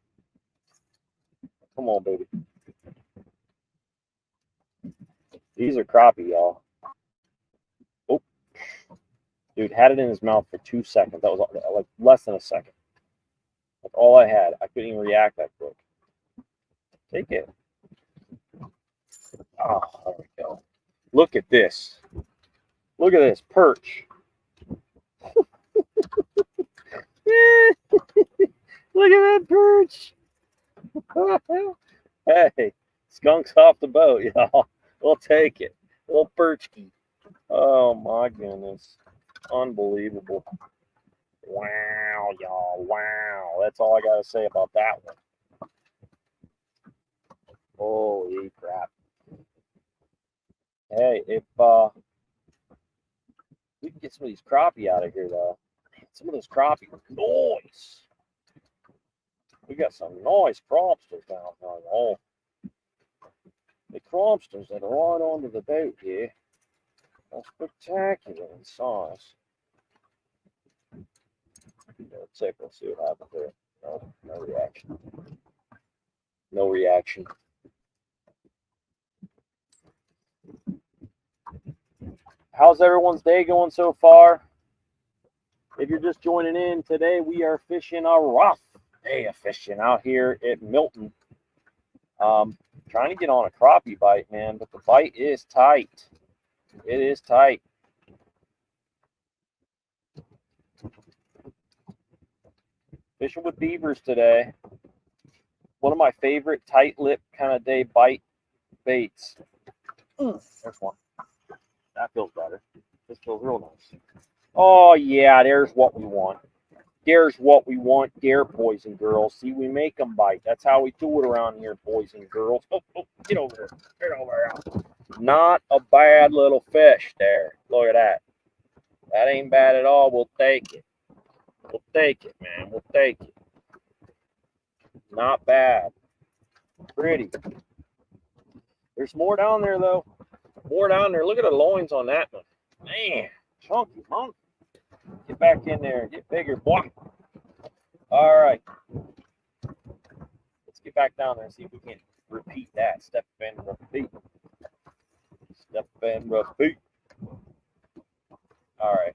B: Come on, baby. These are crappie, y'all. Oh. Dude, had it in his mouth for 2 seconds. That was like less than a second. That's all I had. I couldn't even react that quick. Take it. Oh, there we go. Look at this. Look at this perch. Look at that perch. Hey, skunk's off the boat, y'all. We'll take it. A little perchky. Oh my goodness. Unbelievable. Wow, y'all. Wow. That's all I got to say about that one. Holy crap. Hey, if we can get some of these crappie out of here, though. Some of those crappie are nice. We got some nice cropsters down there. Oh, the cropsters that are right onto the boat here are spectacular in size. Let's see what happens there. No reaction. No reaction. How's everyone's day going so far? If you're just joining in today, we are fishing a rough day of fishing out here at Milton. Trying to get on a crappie bite, man, but the bite is tight. It is tight. Fishing with beavers today. One of my favorite tight lip kind of day bite baits. There's one. That feels better. This feels real nice. Oh, yeah, there's what we want. There's what we want there, boys and girls. See, we make them bite. That's how we do it around here, boys and girls. Oh, get over there. Get over there. Not a bad little fish there. Look at that. That ain't bad at all. We'll take it. We'll take it, man. We'll take it. Not bad. Pretty. There's more down there, though. More down there. Look at the loins on that one. Man, chunky monkey. Get back in there. Get bigger, boy. All right. Let's get back down there and see if we can repeat that. Step and repeat. Step and repeat. All right.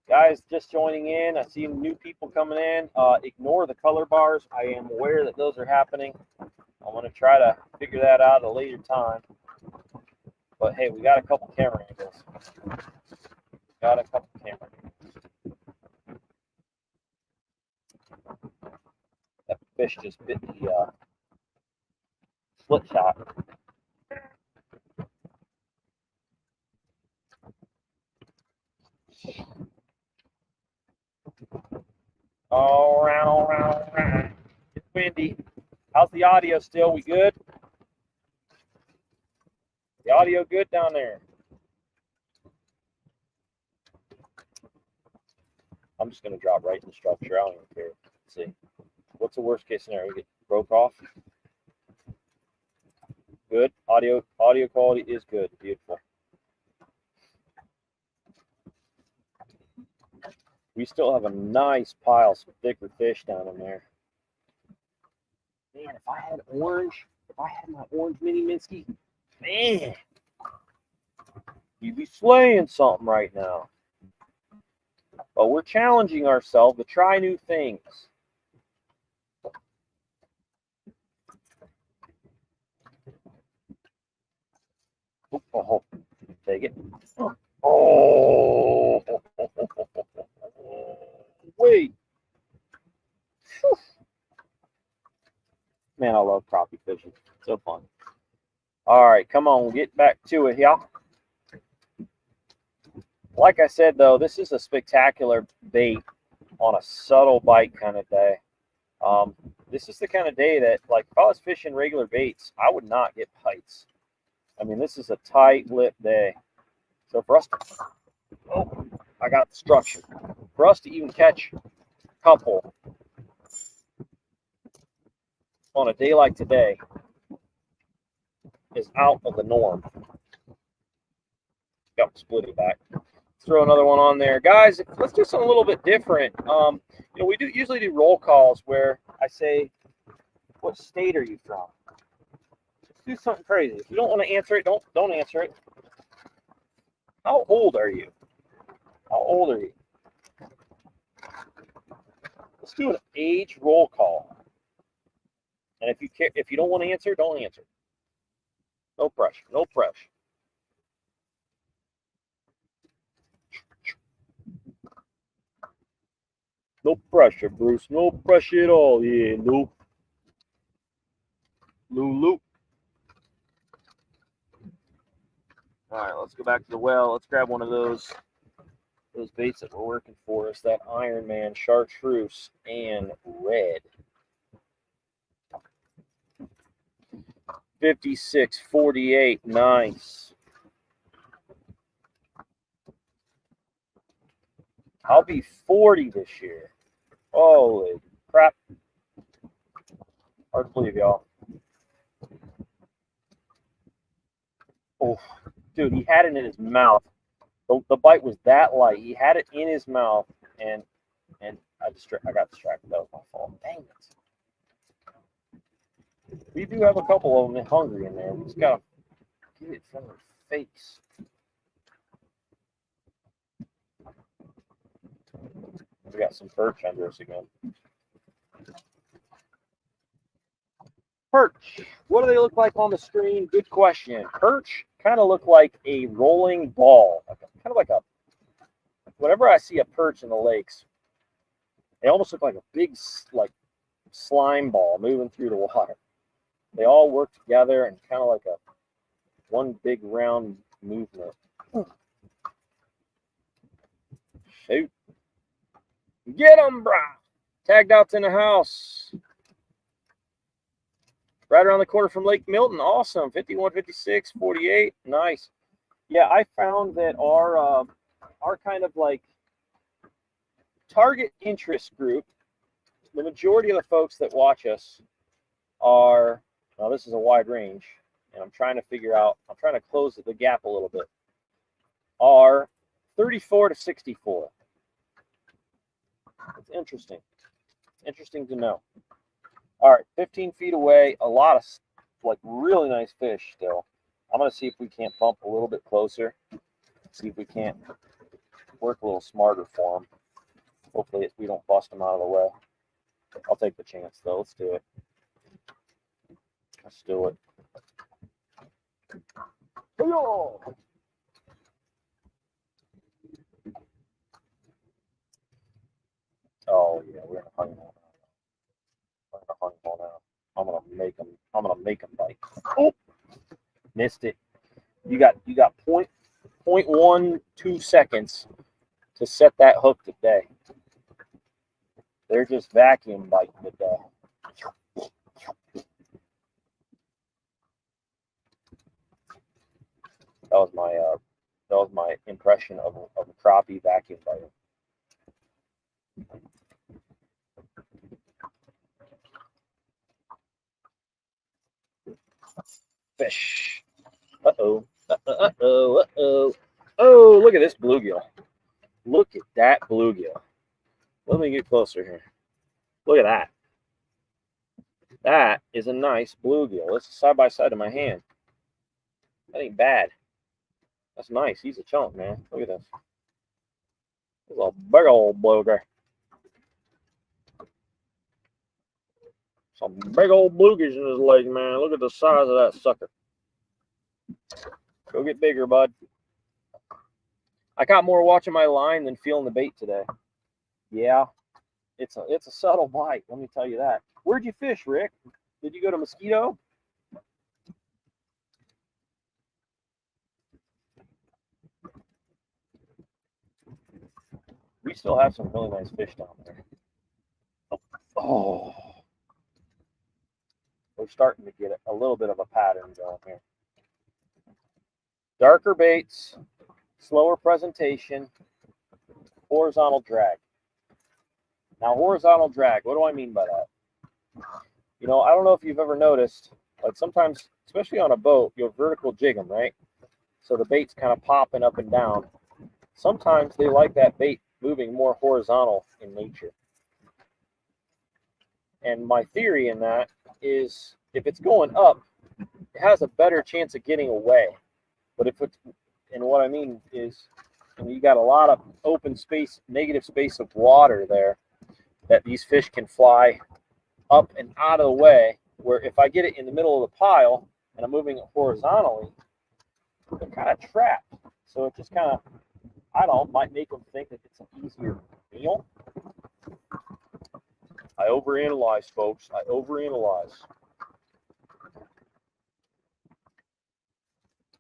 B: Guys, just joining in. I see new people coming in. Ignore the color bars. I am aware that those are happening. I'm going to try to figure that out at a later time. But hey, we got a couple camera angles. Got a couple camera angles. That fish just bit the split shot. All right. It's windy. How's the audio still? We good? The audio good down there? I'm just going to drop right in the structure. I don't even care. Let's see. What's the worst case scenario? We get broke off? Good. Audio quality is good. Beautiful. We still have a nice pile of thicker fish down in there. Man, if I had my orange mini Minsky, man, you'd be slaying something right now. But we're challenging ourselves to try new things. Oh, take it. Oh, wait. Whew. Man, I love crappie fishing. So fun. All right, come on, we'll get back to it, y'all. Like I said, though, this is a spectacular bait on a subtle bite kind of day. This is the kind of day that, like, if I was fishing regular baits, I would not get bites. I mean, this is a tight lip day. So for us to, oh, I got the structure. For us to even catch a couple on a day like today is out of the norm. Got to split it back. Throw another one on there, guys. Let's do something a little bit different. You know, we usually do roll calls where I say, "What state are you from?" Let's do something crazy. If you don't want to answer it, don't answer it. How old are you? How old are you? Let's do an age roll call. And if you don't want to answer, don't answer. No pressure. No pressure. No pressure, Bruce. No pressure at all. Yeah, no. Lulu. All right, let's go back to the well. Let's grab one of those baits that were working for us. That Iron Man, chartreuse, and red. 56.48. Nice. I'll be 40 this year. Holy crap. Hard to believe, y'all. Oh, dude, he had it in his mouth. The bite was that light. He had it in his mouth, and I got distracted. That was my fault. Dang it. We do have a couple of them hungry in there. We just got to get it from their face. We got some perch under us again. Perch. What do they look like on the screen? Good question. Perch kind of look like a rolling ball. Kind of like a, whenever I see a perch in the lakes, they almost look like a big, like, slime ball moving through the water. They all work together and kind of like a one big round movement. Shoot. Get them, brah. Tagged out's in the house. Right around the corner from Lake Milton. Awesome. 51, 56, 48. Nice. Yeah, I found that our kind of like target interest group, the majority of the folks that watch us are, now this is a wide range, and I'm trying to close the gap a little bit, are 34 to 64. It's interesting. Interesting to know. All right, 15 feet away, a lot of like really nice fish still. I'm going to see if we can't bump a little bit closer. See if we can't work a little smarter for them. Hopefully we don't bust them out of the way. I'll take the chance though. Let's do it. Let's do it. Oh yeah, we're in a honeymoon. I'm gonna make them bite. Oh, missed it. You got 0.12 seconds to set that hook today. They're just vacuum biting today. That was my impression of a crappie vacuum biting. Fish. Uh-oh. Uh-oh. Uh-oh. Oh, look at this bluegill. Look at that bluegill. Let me get closer here. Look at that. That is a nice bluegill. This is side by side of my hand. That ain't bad. That's nice. He's a chunk, man. Look at this. This is a big old bluegill. Some big old bluegies in his leg, man. Look at the size of that sucker. Go get bigger, bud. I got more watching my line than feeling the bait today. Yeah, it's a subtle bite. Let me tell you that. Where'd you fish, Rick? Did you go to Mosquito? We still have some really nice fish down there. Oh, we're starting to get a little bit of a pattern going here. Darker baits, slower presentation, horizontal drag. Now, horizontal drag, what do I mean by that? You know, I don't know if you've ever noticed, but sometimes, especially on a boat, you'll vertical jig them, right? So the bait's kind of popping up and down. Sometimes they like that bait moving more horizontal in nature. And my theory in that is if it's going up, it has a better chance of getting away. But if it's, and what I mean is, you got a lot of open space, negative space of water there that these fish can fly up and out of the way, where if I get it in the middle of the pile and I'm moving it horizontally, they're kind of trapped. So it just kind of, I don't know, might make them think that it's an easier meal. I overanalyze, folks. I overanalyze.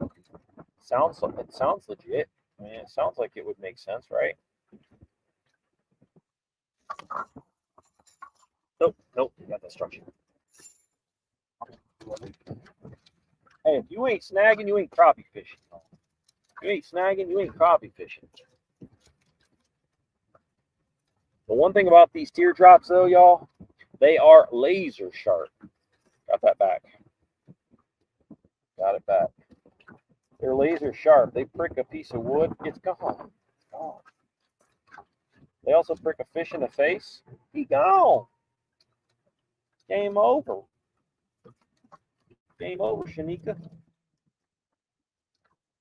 B: It sounds legit. I mean, it sounds like it would make sense, right? Nope, you got the structure. Hey, if you ain't snagging, you ain't crappie fishing. If you ain't snagging, you ain't crappie fishing. The one thing about these teardrops, though, y'all, they are laser sharp. Got that back. Got it back. They're laser sharp. They prick a piece of wood, it's gone. It's gone. They also prick a fish in the face. He gone. Game over. Game over, Shanika.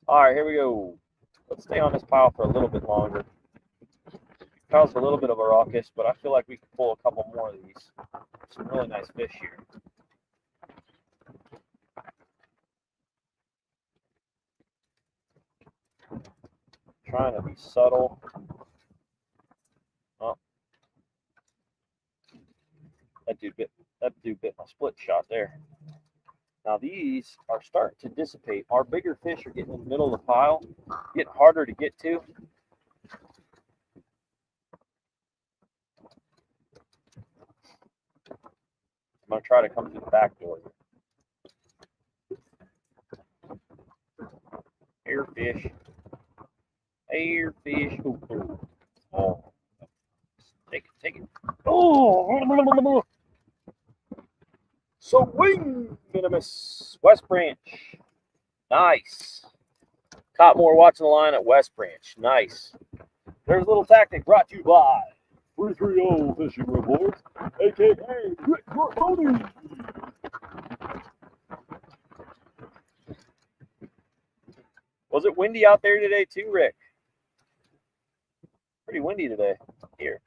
B: All right, here we go. Let's stay on this pile for a little bit longer. Pile's a little bit of a raucous, but I feel like we can pull a couple more of these. Some really nice fish here. Trying to be subtle. Oh, that dude bit my split shot there. Now these are starting to dissipate. Our bigger fish are getting in the middle of the pile, getting harder to get to. I'm going to try to come through the back door. Here, fish. Here, fish. Ooh. Oh. Take it. Oh! Swing! Venomous. West Branch. Nice. Caught more watching the line at West Branch. Nice. There's a little tactic brought to you by 330 Fishing Report, a.k.a. Rick Cortoni. Was it windy out there today too, Rick? Pretty windy today. Here.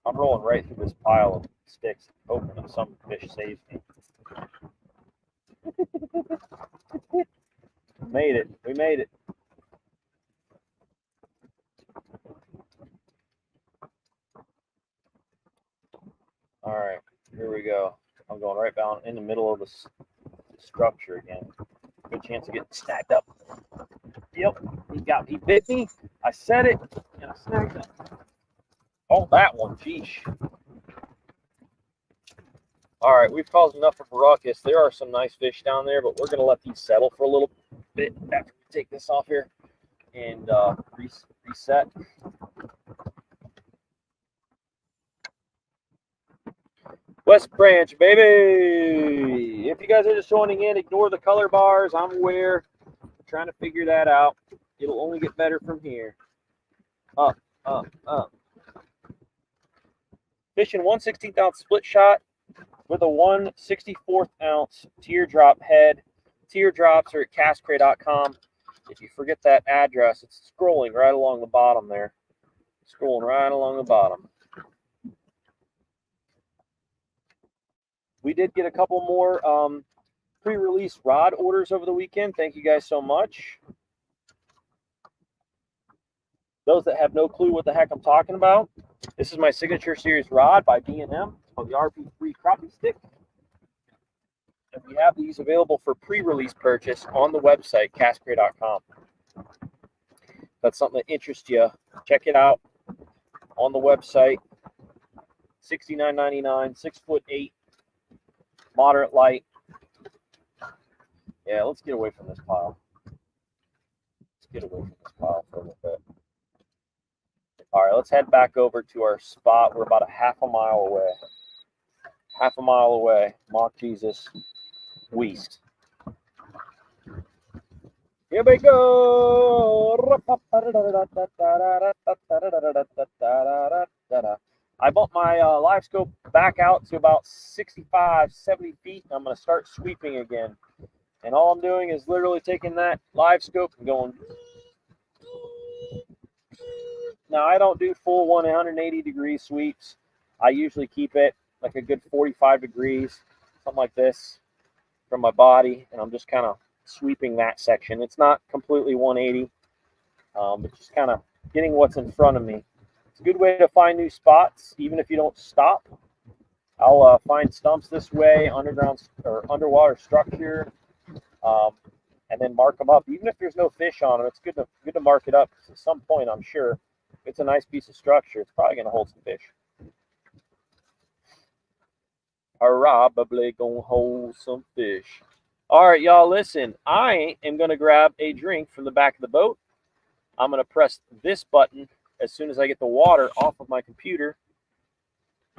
B: I'm rolling right through this pile of sticks, hoping that some fish saves me. Made it. We made it. All right, here we go. I'm going right down in the middle of the structure again. Good chance of getting snagged up. Yep, he bit me. I set it, and I snagged up. Oh, that one, geesh. All right, we've caused enough of a ruckus. There are some nice fish down there, but we're going to let these settle for a little bit after we take this off here and reset. West Branch, baby. If you guys are just joining in, ignore the color bars. I'm aware. I'm trying to figure that out. It'll only get better from here. Up, up, up. Fishing 1/16 ounce split shot with a 1/64 ounce teardrop head. Teardrops are at castcray.com. If you forget that address, it's scrolling right along the bottom there. Scrolling right along the bottom. We did get a couple more pre-release rod orders over the weekend. Thank you guys so much. Those that have no clue what the heck I'm talking about, this is my signature series rod by BnM. It's called the RP3 Crappie stick. And we have these available for pre-release purchase on the website, castcray.com. If that's something that interests you, check it out on the website. $69.99, 6'8", moderate light. Yeah, let's get away from this pile. Let's get away from this pile for a little bit. All right, let's head back over to our spot. We're about a half a mile away. Half a mile away. Mock Jesus West. Here we go. I bumped my live scope back out to about 65, 70 feet. I'm going to start sweeping again. And all I'm doing is literally taking that live scope and going. Now, I don't do full 180 degree sweeps. I usually keep it like a good 45 degrees, something like this, from my body. And I'm just kind of sweeping that section. It's not completely 180, but just kind of getting what's in front of me. It's a good way to find new spots, even if you don't stop. I'll find stumps this way, underground or underwater structure, and then mark them up. Even if there's no fish on them, it's good to mark it up. Because at some point, I'm sure, if it's a nice piece of structure, it's probably going to hold some fish. Probably going to hold some fish. All right, y'all, listen. I am going to grab a drink from the back of the boat. I'm going to press this button as soon as I get the water off of my computer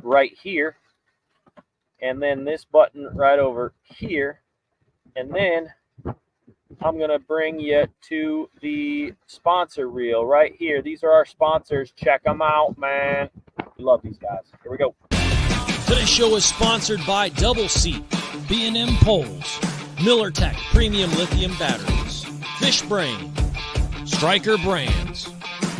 B: right here. And then this button right over here. And then I'm going to bring you to the sponsor reel right here. These are our sponsors. Check them out, man. We love these guys. Here we go.
A: Today's show is sponsored by Double Seat, BnM Poles, MillerTech Premium Lithium Batteries, Fishbrain, Striker Brands,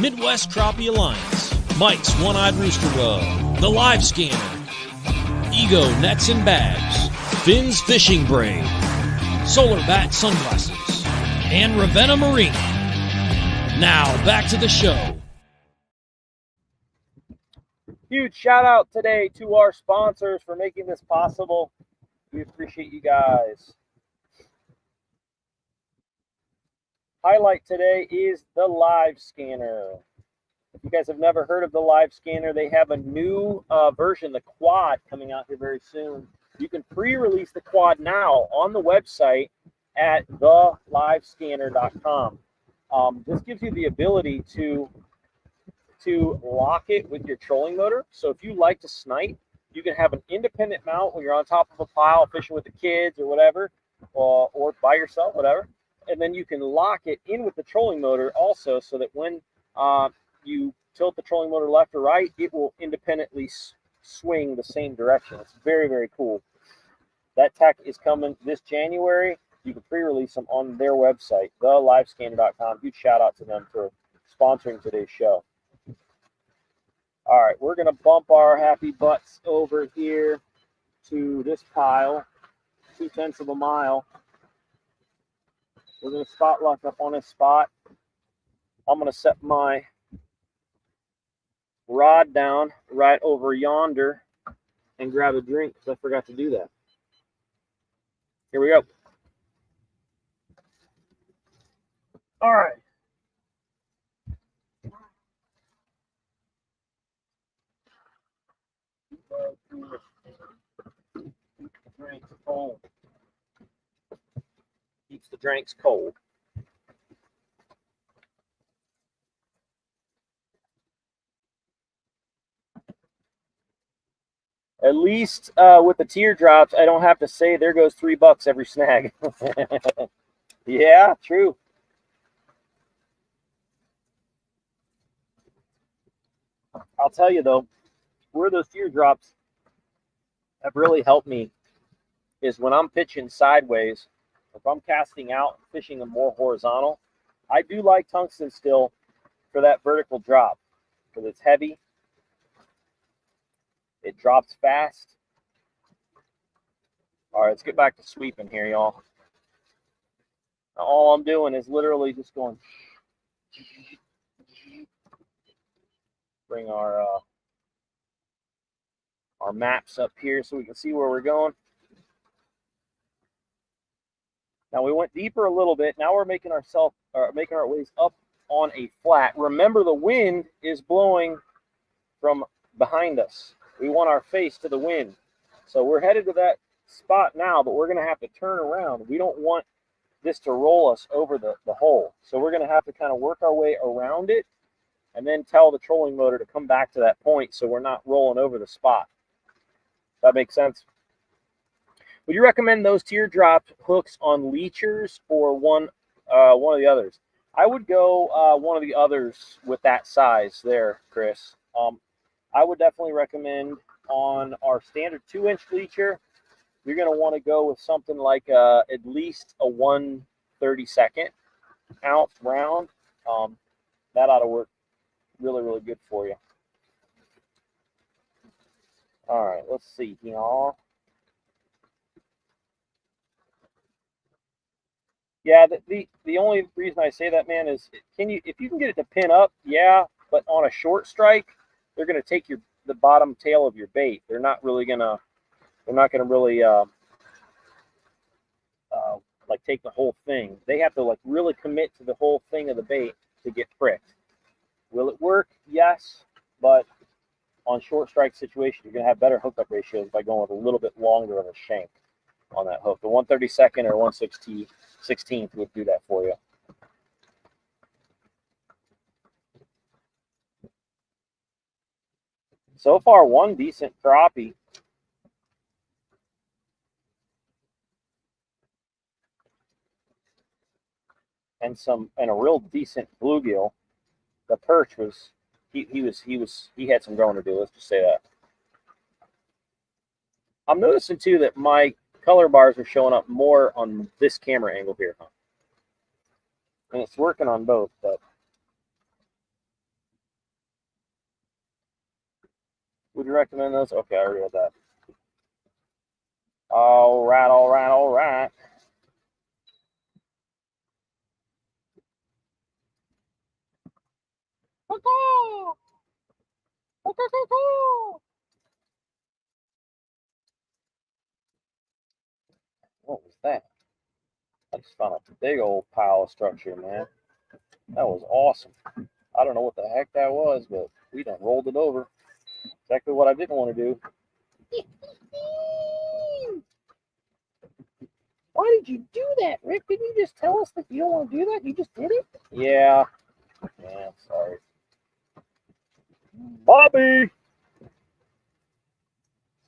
A: Midwest Crappie Alliance, Mike's One-Eyed Rooster Rub, The Live Scanner, Ego Nets and Bags, Finn's Fishing Braid, Solar Bat Sunglasses, and Ravenna Marine. Now, back to the show.
B: Huge shout out today to our sponsors for making this possible. We appreciate you guys. Highlight today is the Live Scanner. If you guys have never heard of the Live Scanner, they have a new version, the Quad, coming out here very soon. You can pre-release the Quad now on the website at thelivescanner.com. This gives you the ability to lock it with your trolling motor. So if you like to snipe, you can have an independent mount when you're on top of a pile fishing with the kids or whatever, or by yourself, whatever. And then you can lock it in with the trolling motor also, so that when you tilt the trolling motor left or right, it will independently swing the same direction. It's very, very cool. That tech is coming this January. You can pre-release them on their website, thelivescanner.com. Huge shout out to them for sponsoring today's show. All right, we're going to bump our happy butts over here to this pile, 2/10 of a mile. We're going to spot lock up on this spot. I'm going to set my rod down right over yonder and grab a drink because I forgot to do that. Here we go. All right. Drinks cold. Keeps the drinks cold. At least with the teardrops, I don't have to say there goes $3 every snag. Yeah, true. I'll tell you though, where those teardrops have really helped me is when I'm pitching sideways. If I'm casting out, fishing a more horizontal, I do like tungsten still for that vertical drop because it's heavy. It drops fast. All right, let's get back to sweeping here, y'all. All I'm doing is literally just going. Bring our maps up here so we can see where we're going. Now we went deeper a little bit. Now we're making our ways up on a flat. Remember, the wind is blowing from behind us. We want our face to the wind. So we're headed to that spot now, but we're going to have to turn around. We don't want this to roll us over the hole. So we're going to have to kind of work our way around it and then tell the trolling motor to come back to that point so we're not rolling over the spot. That makes sense? Would you recommend those teardrop hooks on leechers or one of the others? I would go one of the others with that size there, Chris. I would definitely recommend on our standard 2-inch leecher, you're going to want to go with something like at least a 1/32 ounce round. That ought to work really, really good for you. All right, let's see, y'all. Yeah, the only reason I say that, man, is if you can get it to pin up, yeah, but on a short strike, they're gonna take the bottom tail of your bait. They're not gonna really like take the whole thing. They have to like really commit to the whole thing of the bait to get pricked. Will it work? Yes, but on short strike situation, you're gonna have better hookup ratios by going with a little bit longer of a shank on that hook. The 1/32 or 1/16 would do that for you. So far, one decent crappie. And a real decent bluegill. The perch was he had some growing to do. Let's just say that. I'm noticing too that my color bars are showing up more on this camera angle here, huh? And it's working on both, but would you recommend those? Okay, I already had that. All right, all right, all right. What was that? I just found a big old pile of structure, man. That was awesome. I don't know what the heck that was, but we done rolled it over. Exactly what I didn't want to do. Why did you do that, Rick? Didn't you just tell us that you don't want to do that? You just did it? Yeah. Yeah, sorry. Bobby!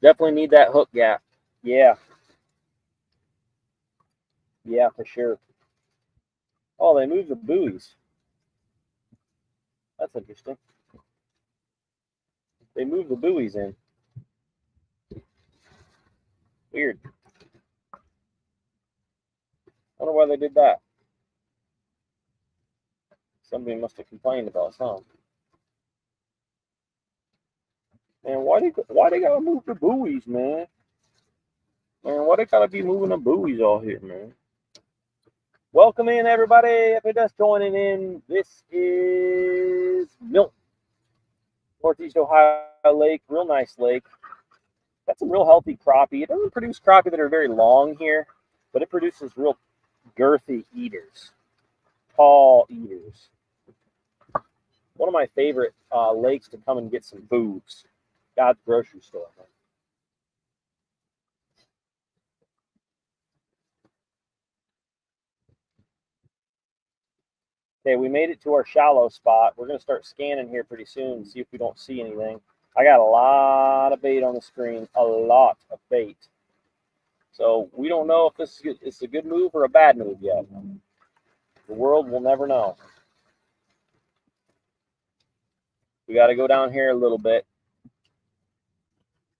B: Definitely need that hook gap. Yeah. Yeah, for sure. Oh, they moved the buoys. That's interesting. They moved the buoys in. Weird. I wonder why they did that. Somebody must have complained about something. Man, why they gotta move the buoys, man? Man, why they gotta be moving the buoys all here, man? Welcome in, everybody. If you're just joining in, this is Milton, Northeast Ohio Lake. Real nice lake. Got some real healthy crappie. It doesn't produce crappie that are very long here, but it produces real girthy eaters, tall eaters. One of my favorite lakes to come and get some foods. God's grocery store. Man. Okay, we made it to our shallow spot. We're going to start scanning here pretty soon and see if we don't see anything. I got a lot of bait on the screen, a lot of bait. So we don't know if this is a good move or a bad move yet. The world will never know. We got to go down here a little bit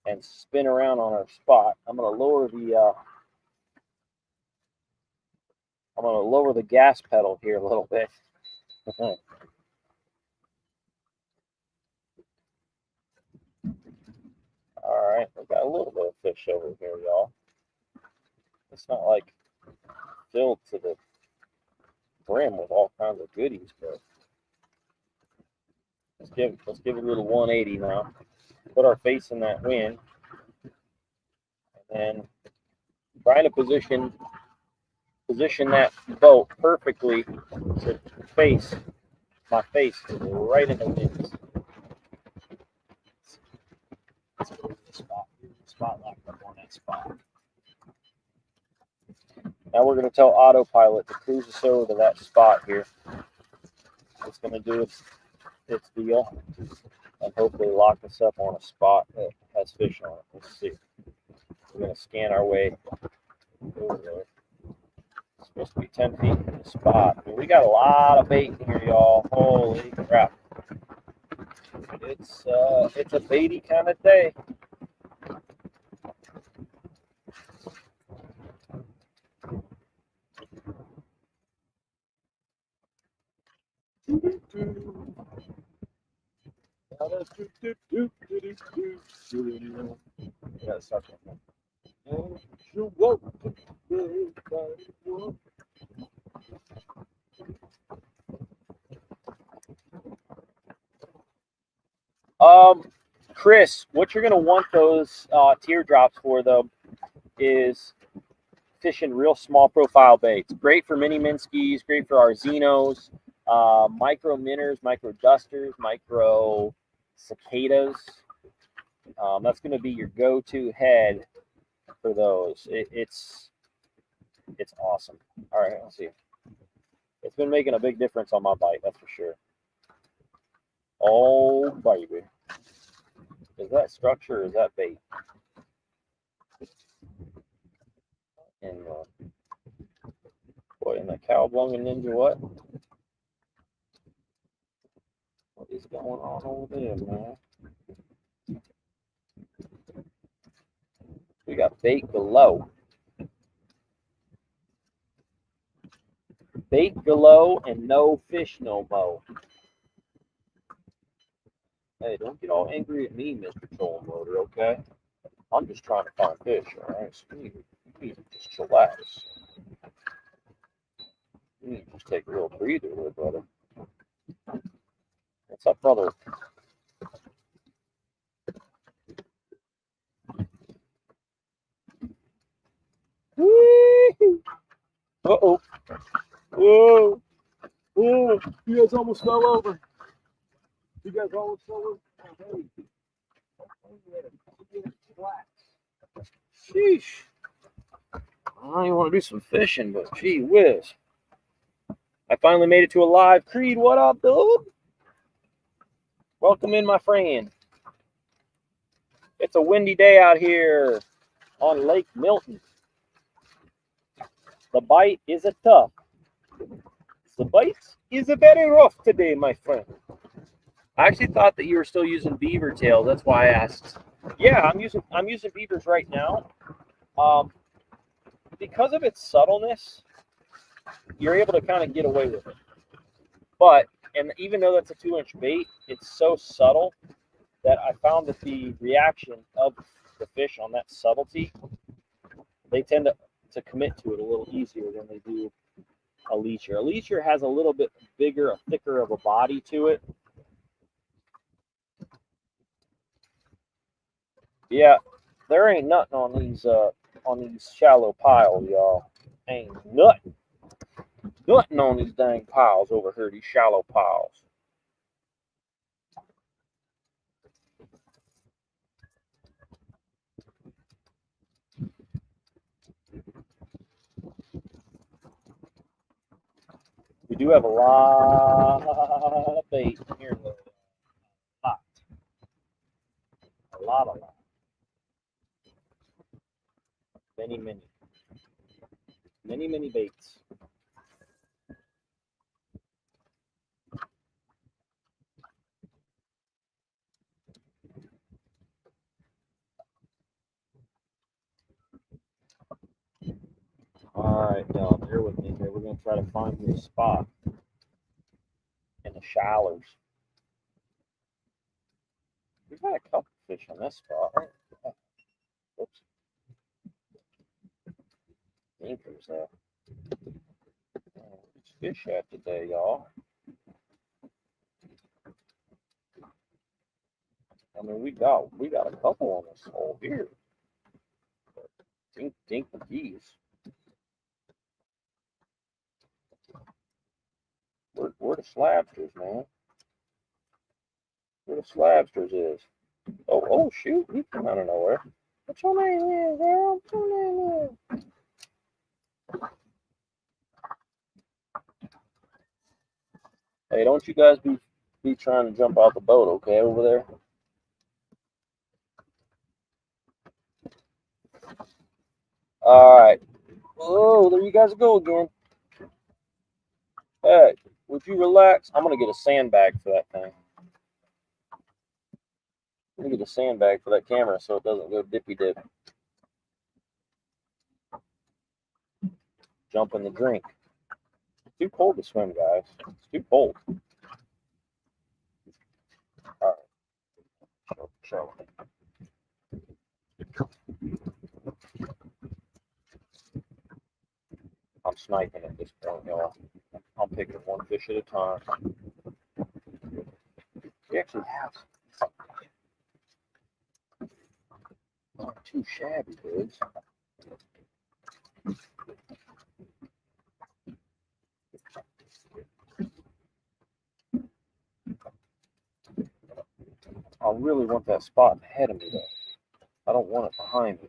B: and spin around on our spot. I'm going to lower the gas pedal here a little bit. All right, we got a little bit of fish over here, y'all. It's not like filled to the brim with all kinds of goodies, but let's give it a little 180 now. Put our face in that wind, and trying to position that boat perfectly to face my face right in the wind. Let's go to the spot. Spot locked up on that spot. Now we're going to tell autopilot to cruise us over to that spot here. It's going to do its deal and hopefully lock us up on a spot that has fish on it. Let's see. We're going to scan our way over there. It's supposed to be 10 feet from the spot. I mean, we got a lot of bait in here, y'all. Holy crap. It's a baity kind of day. Yeah, start Chris, what you're going to want those teardrops for, though, is fishing real small profile baits. Great for mini minskies, great for our Xenos, micro minners, micro dusters, micro cicadas. That's going to be your go-to head for those. It's awesome. All right, let's see. It's been making a big difference on my bite, that's for sure. Oh, baby. Is that structure or is that bait? And what in the cowabunga ninja? What is going on over there, man? We got bait below. Bait below and no fish no mo. Hey, don't get all angry at me, Mr. Trolling Motor, okay? I'm just trying to find fish, all right? So you need to just chillax. You need to just take a little breather there, brother. What's up, brother? Woo! Uh-oh. Whoa. Whoa. You guys almost fell over. You guys almost fell over. Sheesh. I want to do some fishing, but gee whiz. I finally made it to a live. Creed, what up, dude? Welcome in, my friend. It's a windy day out here on Lake Milton. The bite is a tough. The bite is a very rough today, my friend. I actually thought that you were still using beaver tails. That's why I asked. Yeah, I'm using beavers right now. Because of its subtleness, you're able to kind of get away with it. But, and even though that's a 2-inch bait, it's so subtle that I found that the reaction of the fish on that subtlety, they tend to commit to it a little easier than they do a leecher. A leecher has a little bit bigger, thicker of a body to it. Yeah, there ain't nothing on these shallow piles, y'all. Ain't nothing. Nothing on these dang piles over here, these shallow piles. We do have a lot of bait here in the lot. lot. Many baits. All right, y'all, bear with me here. We're going to try to find this spot in the shallows. We've got a couple fish on this spot. Whoops. Anchors there. It's fish at today, y'all. I mean, we got a couple on this hole here. Dink the geese. Where the slabsters, man? Where the slabsters is? Oh shoot! He came out of nowhere. What's your name is, girl? What's your name is? Hey, don't you guys be trying to jump out the boat, okay, over there? All right. Oh, there you guys go again. Hey, would you relax? I'm gonna get a sandbag for that thing. I'm gonna get a sandbag for that camera so it doesn't go dippy dip. Jump in the drink. It's too cold to swim, guys. It's too cold. All right. Show. I'm sniping at this point, y'all. I'm picking one fish at a time. We actually have not too shabby, dudes. I really want that spot ahead of me, though. I don't want it behind me.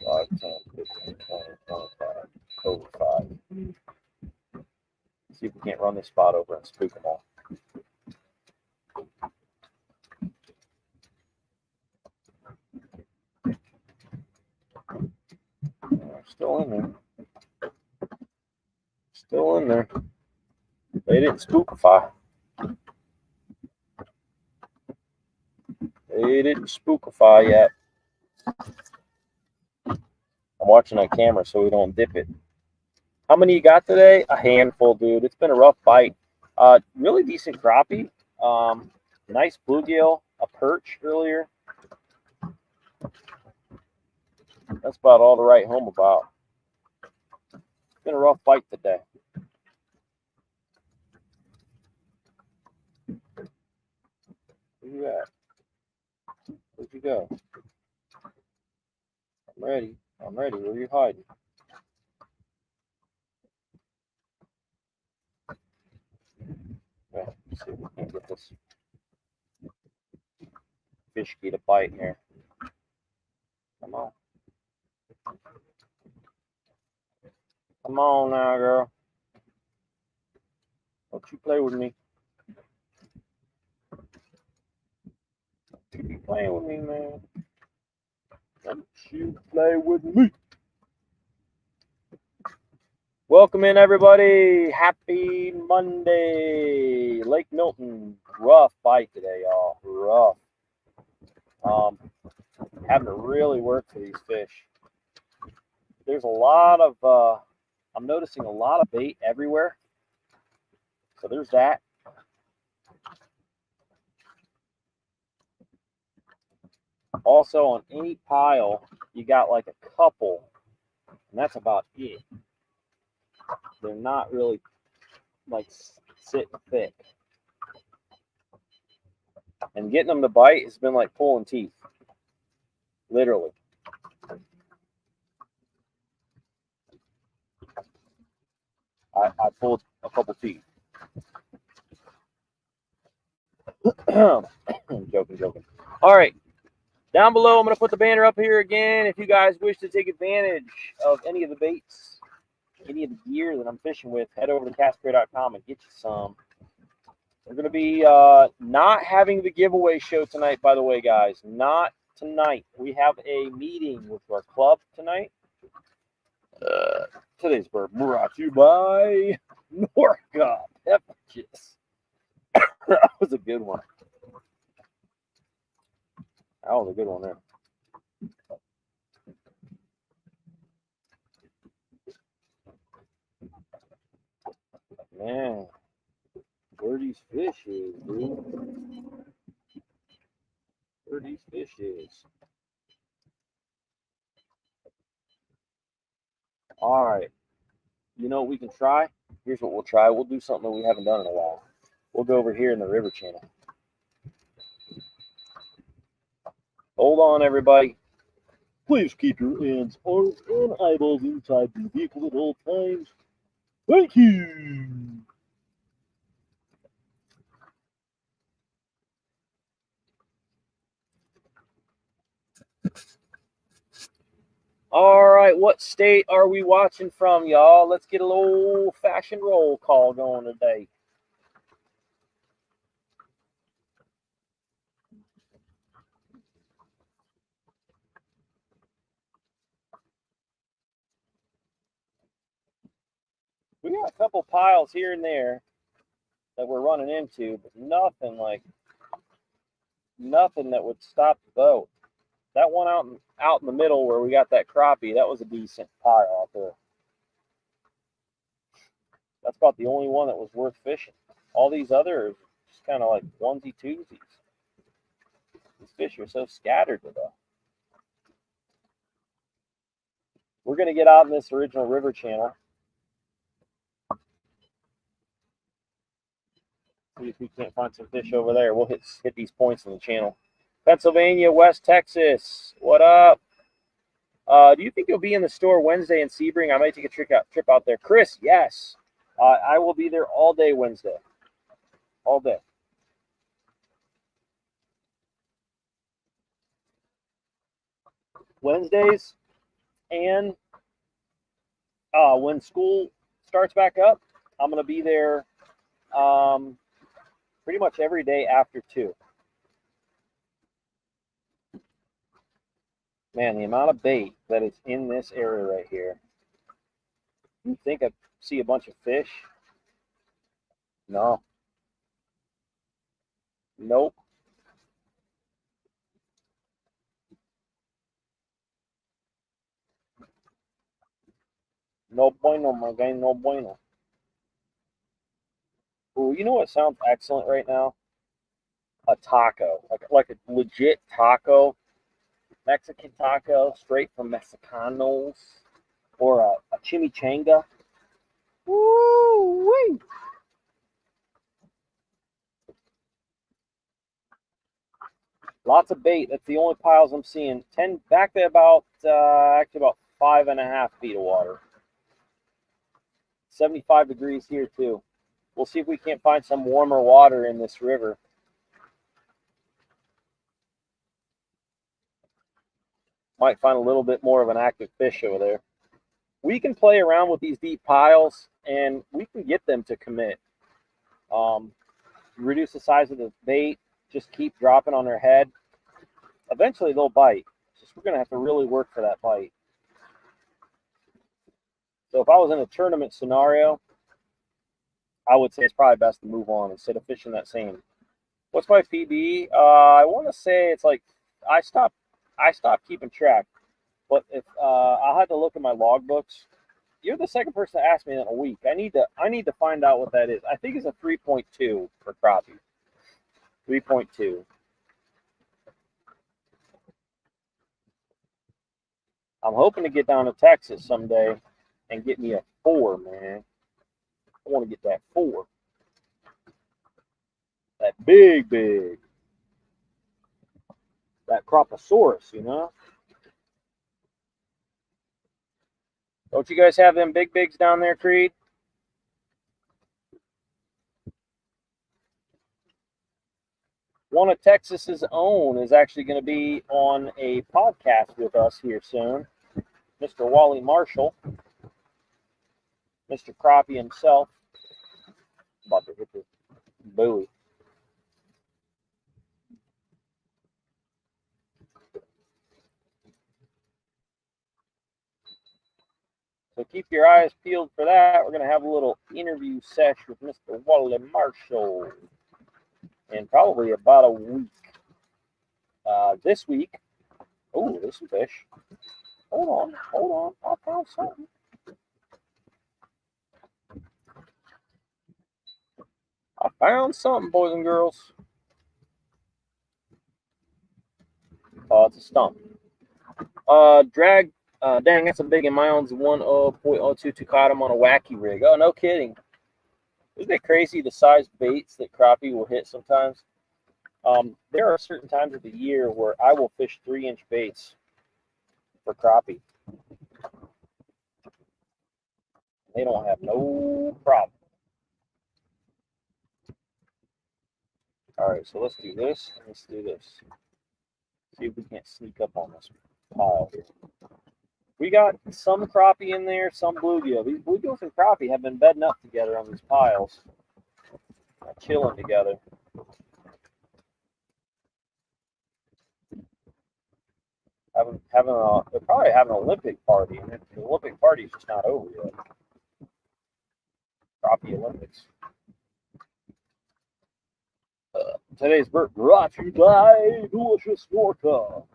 B: 5, 10, 15, 20, 25, over 5. See if we can't run this spot over and spook them all. Still in there. Still in there. They didn't spookify. They didn't spookify yet. I'm watching that camera so we don't dip it. How many you got today? A handful, dude. It's been a rough bite. Really decent crappie. Nice bluegill. A perch earlier. That's about all to write home about. It's been a rough fight today. Where you at? Where'd you go? I'm ready. I'm ready. Where are you hiding? Okay, let's see if we can get this fish to bite here. Come on. Come on now, girl. Don't you play with me. Don't you be playing with me, man. Don't you play with me. Welcome in, everybody. Happy Monday. Lake Milton. Rough bite today, y'all. Rough. Having to really work for these fish. There's a lot of, I'm noticing a lot of bait everywhere. So there's that. Also, on any pile, you got like a couple, and that's about it. They're not really like sitting thick. And getting them to bite has been like pulling teeth. Literally. I pulled a couple teeth. Joking. All right. Down below, I'm going to put the banner up here again. If you guys wish to take advantage of any of the baits, any of the gear that I'm fishing with, head over to Casper.com and get you some. We're going to be not having the giveaway show tonight, by the way, guys. Not tonight. We have a meeting with our club tonight. Today's bird brought to you by NORKA Beverages. That was a good one. That was a good one there. Man, where are these fishes, dude? Where are these fishes? All right. You know what we can try? Here's what we'll try. We'll do something that we haven't done in a while. We'll go over here in the river channel. Hold on, everybody. Please keep your hands, arms, and eyeballs inside the vehicle at all times. Thank you. All right, what state are we watching from, y'all? Let's get a little old-fashioned roll call going today. We got a couple piles here and there that we're running into, but nothing that would stop the boat. That one out in the middle where we got that crappie, that was a decent pile out there. That's about the only one that was worth fishing. All these others just kind of like onesie twosies. These fish are so scattered today. We're going to get out in this original river channel. See if we can't find some fish over there. We'll hit these points in the channel. Pennsylvania, West Texas. What up? Do you think you'll be in the store Wednesday in Sebring? I might take a trip out there. Chris, yes. I will be there all day Wednesday. All day. Wednesdays and when school starts back up, I'm going to be there pretty much every day after 2. Man, the amount of bait that is in this area right here. You think I see a bunch of fish? No. Nope. No bueno, my guy, no bueno. Ooh, you know what sounds excellent right now? A taco. Like a legit taco. Mexican taco, straight from Mexicanos. Or a chimichanga. Woo-wee! Lots of bait. That's the only piles I'm seeing. 10 back to about actually about 5.5 feet of water. 75 degrees here too. We'll see if we can't find some warmer water in this river. Might find a little bit more of an active fish over there. We can play around with these deep piles and we can get them to commit. Reduce the size of the bait, just keep dropping on their head. Eventually they'll bite. Just we're going to have to really work for that bite. So if I was in a tournament scenario, I would say it's probably best to move on instead of fishing that same. What's my PB? I want to say it's like I stopped keeping track. But if I'll have to look at my logbooks. You're the second person to ask me that in a week. I need to find out what that is. I think it's a 3.2 for crappie. 3.2. I'm hoping to get down to Texas someday and get me a 4, man. I want to get that 4. That big. That Cropposaurus, you know? Don't you guys have them big bigs down there, Creed? One of Texas's own is actually going to be on a podcast with us here soon. Mr. Wally Marshall. Mr. Crappie himself. About to hit the buoy. So keep your eyes peeled for that. We're going to have a little interview session with Mr. Wally Marshall in probably about a week. This week, oh, there's some fish. Hold on. I found something. I found something, boys and girls. Oh, it's a stump. Drag. Dang, that's a big one. My own's 1.022 caught him on a wacky rig. Oh, no kidding. Isn't it crazy the size baits that crappie will hit sometimes? There are certain times of the year where I will fish 3-inch baits for crappie. They don't have no problem. All right, so let's do this and let's do this. See if we can't sneak up on this pile here. We got some crappie in there, some bluegill. These bluegills and crappie have been bedding up together on these piles, chilling together. They're probably having an Olympic party, and the Olympic party is just not over yet. Crappie Olympics. Today's bird brought to you by delicious NORKA.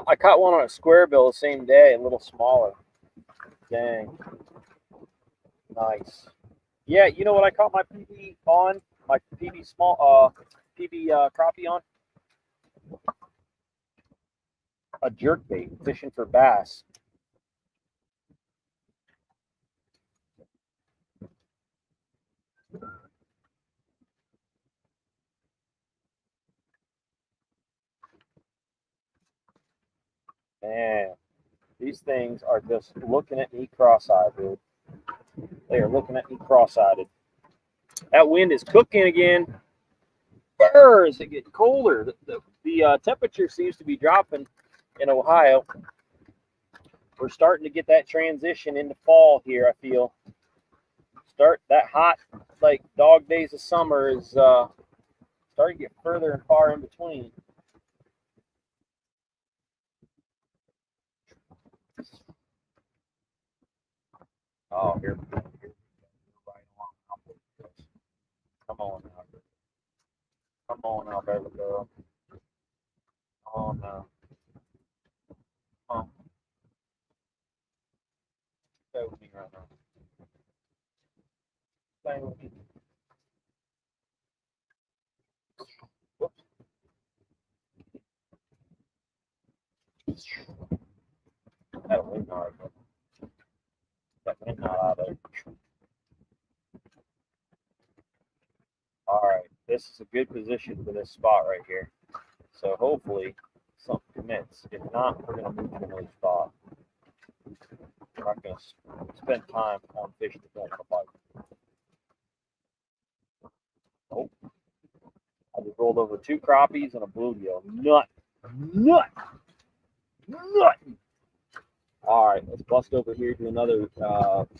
B: I caught one on a square bill the same day, a little smaller. Dang. Nice. Yeah, you know what I caught my PB on? My PB crappie on? A jerkbait, fishing for bass. Man, these things are just looking at me cross-eyed, dude. They are looking at me cross-eyed. That wind is cooking again. Brr, is it getting colder? The temperature seems to be dropping in Ohio. We're starting to get that transition into fall here, I feel. That hot, like, dog days of summer is starting to get further and far in between. Oh, here we go. Right along. Come on now. Come on now, baby girl. Come on now. Come on. Stay with me right now. Stay with me. Whoops. That wind knot. That wind knot out of there. All right, this is a good position for this spot right here. So hopefully something commits. If not, we're going to move to another spot. We're not going to spend time on fish that don't want to bite. Oh, I just rolled over 2 crappies and a bluegill. Nut. All right, let's bust over here to another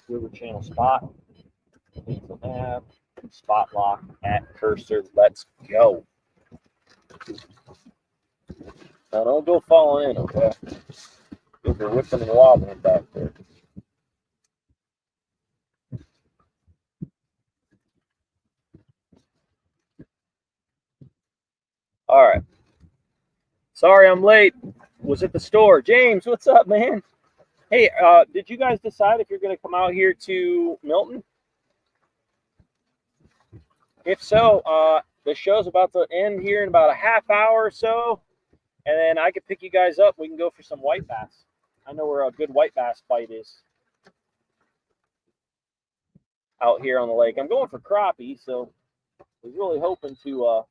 B: river channel spot. Spot lock at cursor. Let's go. Now don't go falling in, okay? You'll be whipping and wobbling back there. All right. Sorry I'm late. Was at the store. James, what's up, man? Hey, did you guys decide if you're going to come out here to Milton? If so, the show's about to end here in about a half hour or so, and then I can pick you guys up. We can go for some white bass. I know where a good white bass bite is out here on the lake. I'm going for crappie, so I was really hoping to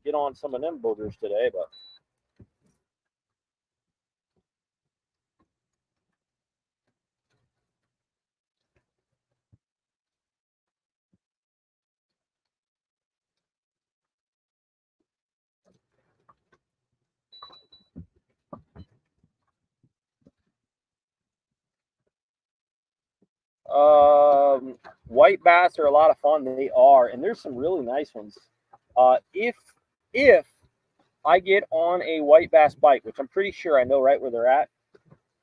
B: get on some of them boogers today, but white bass are a lot of fun. They are, and there's some really nice ones. If I get on a white bass bite, which I'm pretty sure I know right where they're at,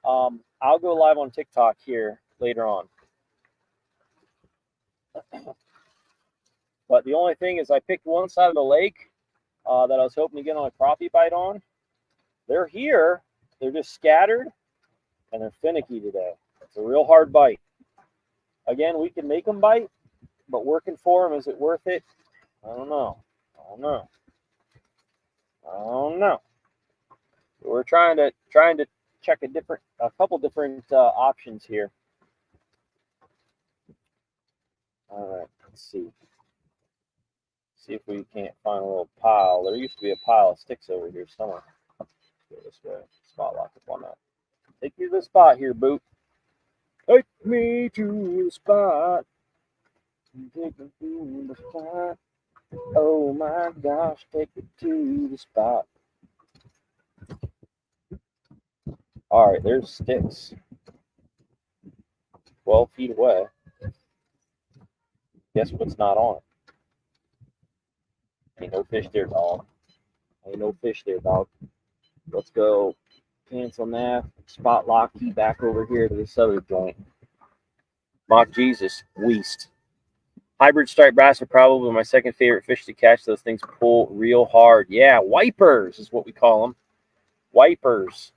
B: I'll go live on TikTok here later on. But the only thing is I picked one side of the lake that I was hoping to get on a crappie bite on. They're here. They're just scattered, and they're finicky today. It's a real hard bite. Again, we can make them bite, but working for them, is it worth it? I don't know. I don't know. I don't know. We're trying to check a couple different options here. All right, let's see. See if we can't find a little pile. There used to be a pile of sticks over here somewhere. Let's go this way. Spot lock up on that. Take you to the spot here, Boot. Take me to the spot. Take me to the spot. Oh my gosh, take me to the spot. All right, there's sticks. 12 feet away. Guess what's not on? Ain't no fish there, dog. Ain't no fish there, dog. Let's go cancel nav, spot lock key back over here to this other joint. Mock Jesus, Weast. Hybrid striped bass are probably my second favorite fish to catch. Those things pull real hard. Yeah, wipers is what we call them. Wipers.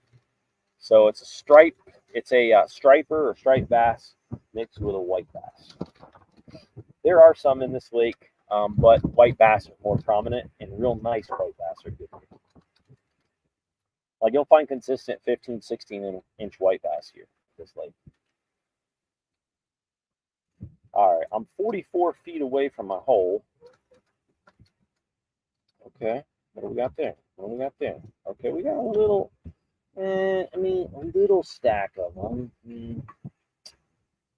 B: So it's a stripe. It's a striper or striped bass mixed with a white bass. There are some in this lake, but white bass are more prominent, and real nice white bass are good. Like you'll find consistent 15, 16-inch white bass here in this lake. All right, I'm 44 feet away from my hole. Okay, what do we got there? What do we got there? Okay, we got a little, a little stack of them.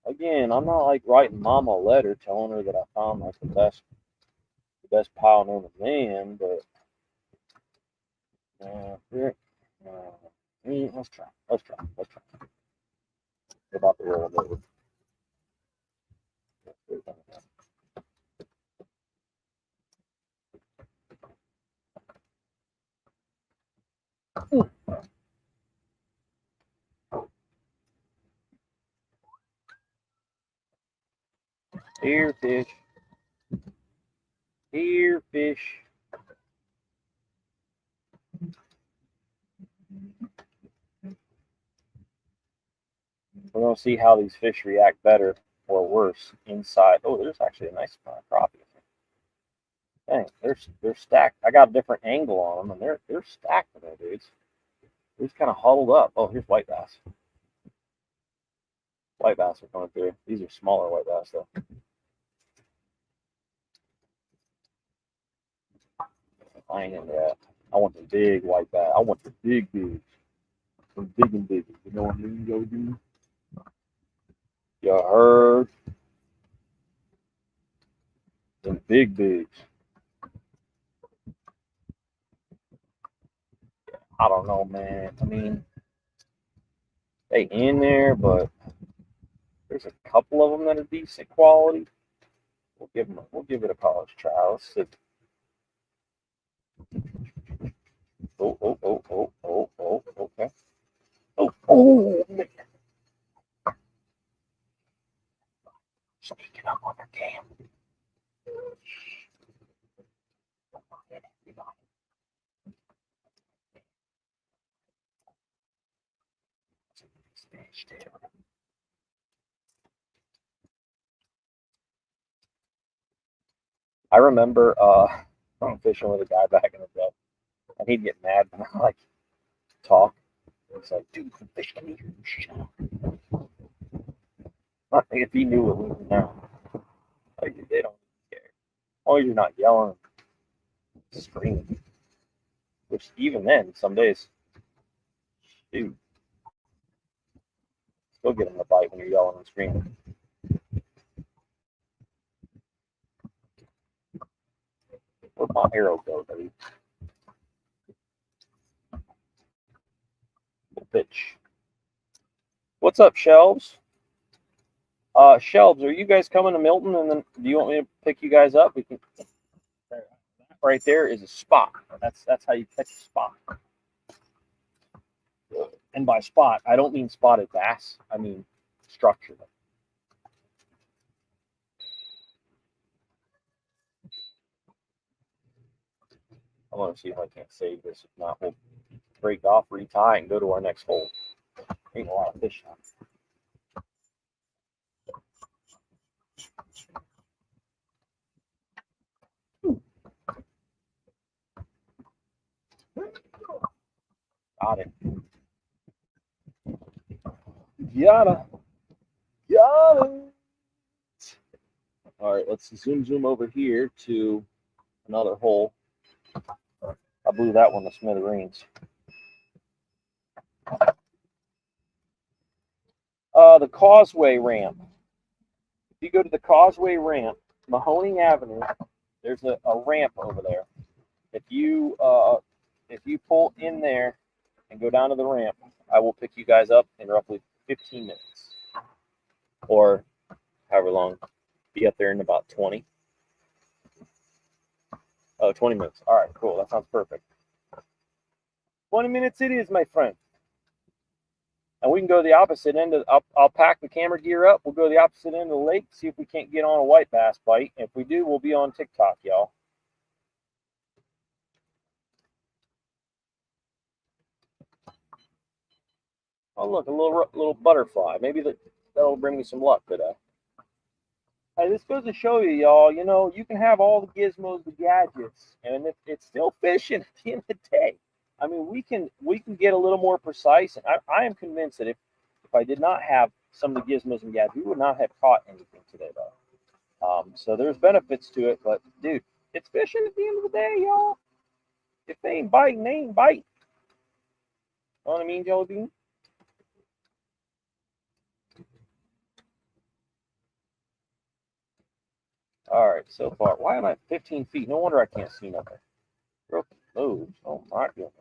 B: Again, I'm not like writing Mama a letter telling her that I found like the best pile known to man, but let's try. What about the roll over? Here, fish. Here, fish. We're going to see how these fish react better or worse inside. Oh, there's actually a nice crappie. Dang, they're stacked. I got a different angle on them, and they're stacked there, dudes. They're just kind of huddled up. Oh, here's white bass. White bass are coming through. These are smaller white bass, though. I ain't into that. I want the big white bass. I want the big dudes. The big and big. You know what I mean, yo, dude? You heard? The big bigs. I don't know, man. I mean, they in there, but there's a couple of them that are decent quality. We'll give it a college try. Let's see. Oh, okay. Oh, man. Sneaking up on their cam. I remember I'm fishing with a guy back in the day, and he'd get mad when I like talk. He's like, dude, the fish can hear you. Shut up. Not if he knew what we knew now. Like they don't care. Oh, you're not yelling, screaming. Which even then, some days, dude, still get him a bite when you're yelling and screaming. Where'd my arrow go, buddy? Bitch. What's up, Shelves? Shelves, are you guys coming to Milton? And then do you want me to pick you guys up? We can. right there is a spot. That's how you catch a spot. And by spot, I don't mean spotted bass. I mean structure. I want to see if I can't save this. If not, we'll break off, retie, and go to our next hole. Ain't a lot of fish on. Got it. Got it. All right, let's zoom over here to another hole. I blew that one to smithereens. The Causeway ramp. If you go to the Causeway ramp, Mahoning Avenue, there's a ramp over there. If you pull in there and go down to the ramp, I will pick you guys up in roughly 15 minutes. Or however long. Be up there in about 20. Oh, 20 minutes. All right, cool. That sounds perfect. 20 minutes it is, my friend. And we can go to the opposite end of, I'll pack the camera gear up. We'll go to the opposite end of the lake, see if we can't get on a white bass bite. If we do, we'll be on TikTok, y'all. Oh, look, a little butterfly. Maybe that'll bring me some luck today. Hey, this goes to show you, y'all, you know, you can have all the gizmos, the gadgets, and it's still fishing at the end of the day. I mean, we can get a little more precise, and I am convinced that if I did not have some of the gizmos and gadgets, we would not have caught anything today, though. So there's benefits to it, but dude, it's fishing at the end of the day, y'all. If they ain't biting, they ain't biting. Know what I mean, Jelly Bean? All right, so far, why am I 15 feet? No wonder I can't see nothing. Oh my goodness.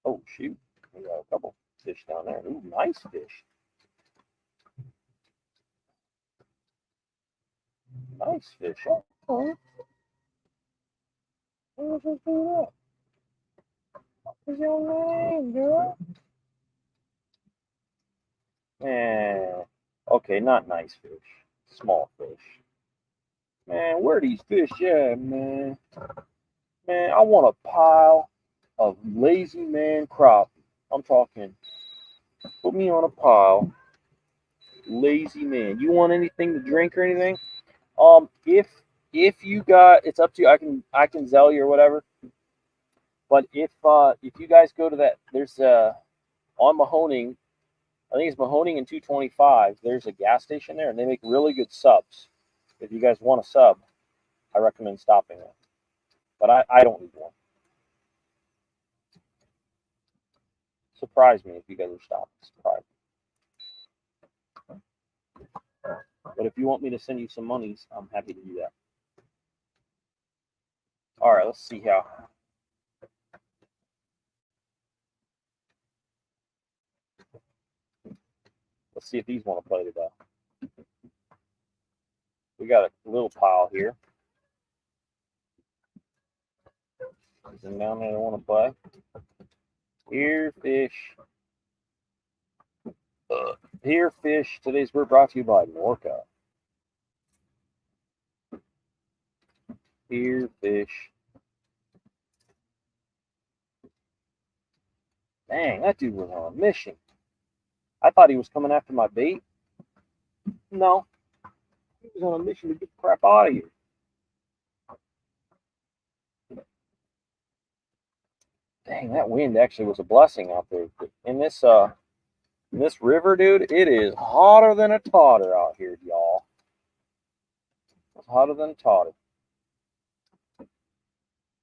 B: Oh, shoot. We got a couple fish down there. Ooh, nice fish. Nice fish. Oh. What is your name, girl? Man. Okay, not nice fish. Small fish. Man, where are these fish at, man? Man, I want a pile of lazy man crappie. I'm talking, put me on a pile. Lazy man. You want anything to drink or anything? If you got, it's up to you. I can Zell you or whatever. But if you guys go to that, there's on Mahoning, I think it's Mahoning and 225. There's a gas station there, and they make really good subs. If you guys want a sub, I recommend stopping there. But I don't need one. Surprise me if you guys are stopping. Surprise me. But if you want me to send you some monies, I'm happy to do that. All right, let's see how. Let's see if these want to play today. We got a little pile here. Something down there they want to play. Here, fish. Here, fish. Today's word brought to you by NORKA. Here, fish. Dang, that dude was on a mission. I thought he was coming after my bait. No. He was on a mission to get the crap out of here. Dang, that wind actually was a blessing out there. In this river, dude, it is hotter than a totter out here, y'all. It's hotter than a totter.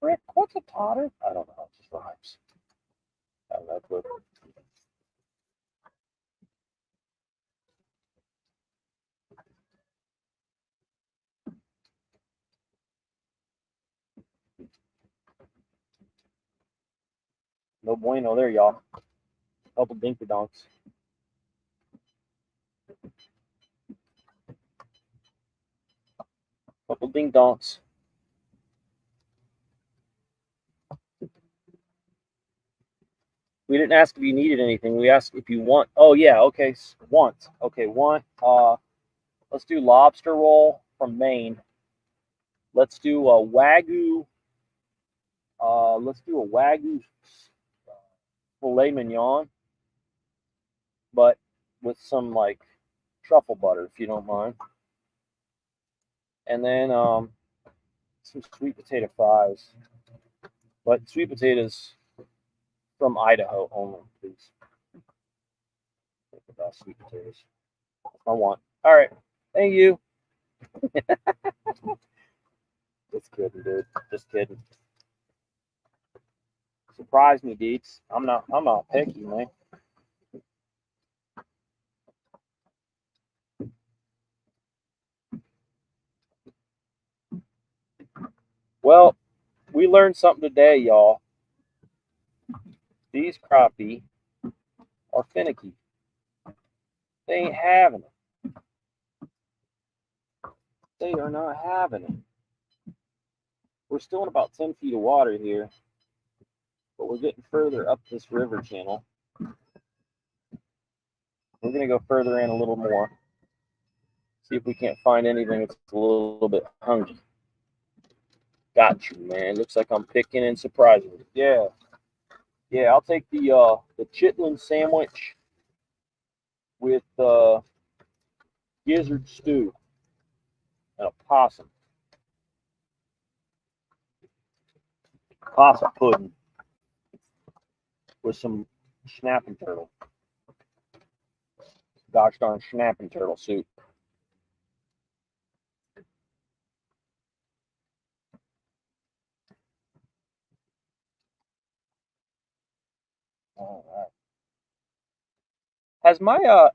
B: Rick, what's a totter? I don't know. It just rhymes. I have no clue. No bueno there, y'all. Couple dinky-donks. Couple ding-donks. We didn't ask if you needed anything. We asked if you want. Oh yeah, okay, want. Okay, want. Let's do lobster roll from Maine. Let's do a Wagyu. Let's do a Wagyu filet mignon, but with some like truffle butter, if you don't mind. And then some sweet potato fries, but sweet potatoes from Idaho only, please. The best sweet potatoes. I want. All right. Thank you. Just kidding, dude. Just kidding. Surprise me, Deets. I'm not picky, man. Well, we learned something today, y'all. These crappie are finicky. They ain't having it. They are not having it. We're still in about 10 feet of water here, but we're getting further up this river channel. We're going to go further in a little more. See if we can't find anything that's a little bit hungry. Got you, man. Looks like I'm picking and surprising you. Yeah. Yeah, I'll take the chitlin sandwich with gizzard stew and a possum. Possum pudding with some snapping turtle. Gosh darn snapping turtle soup. All right.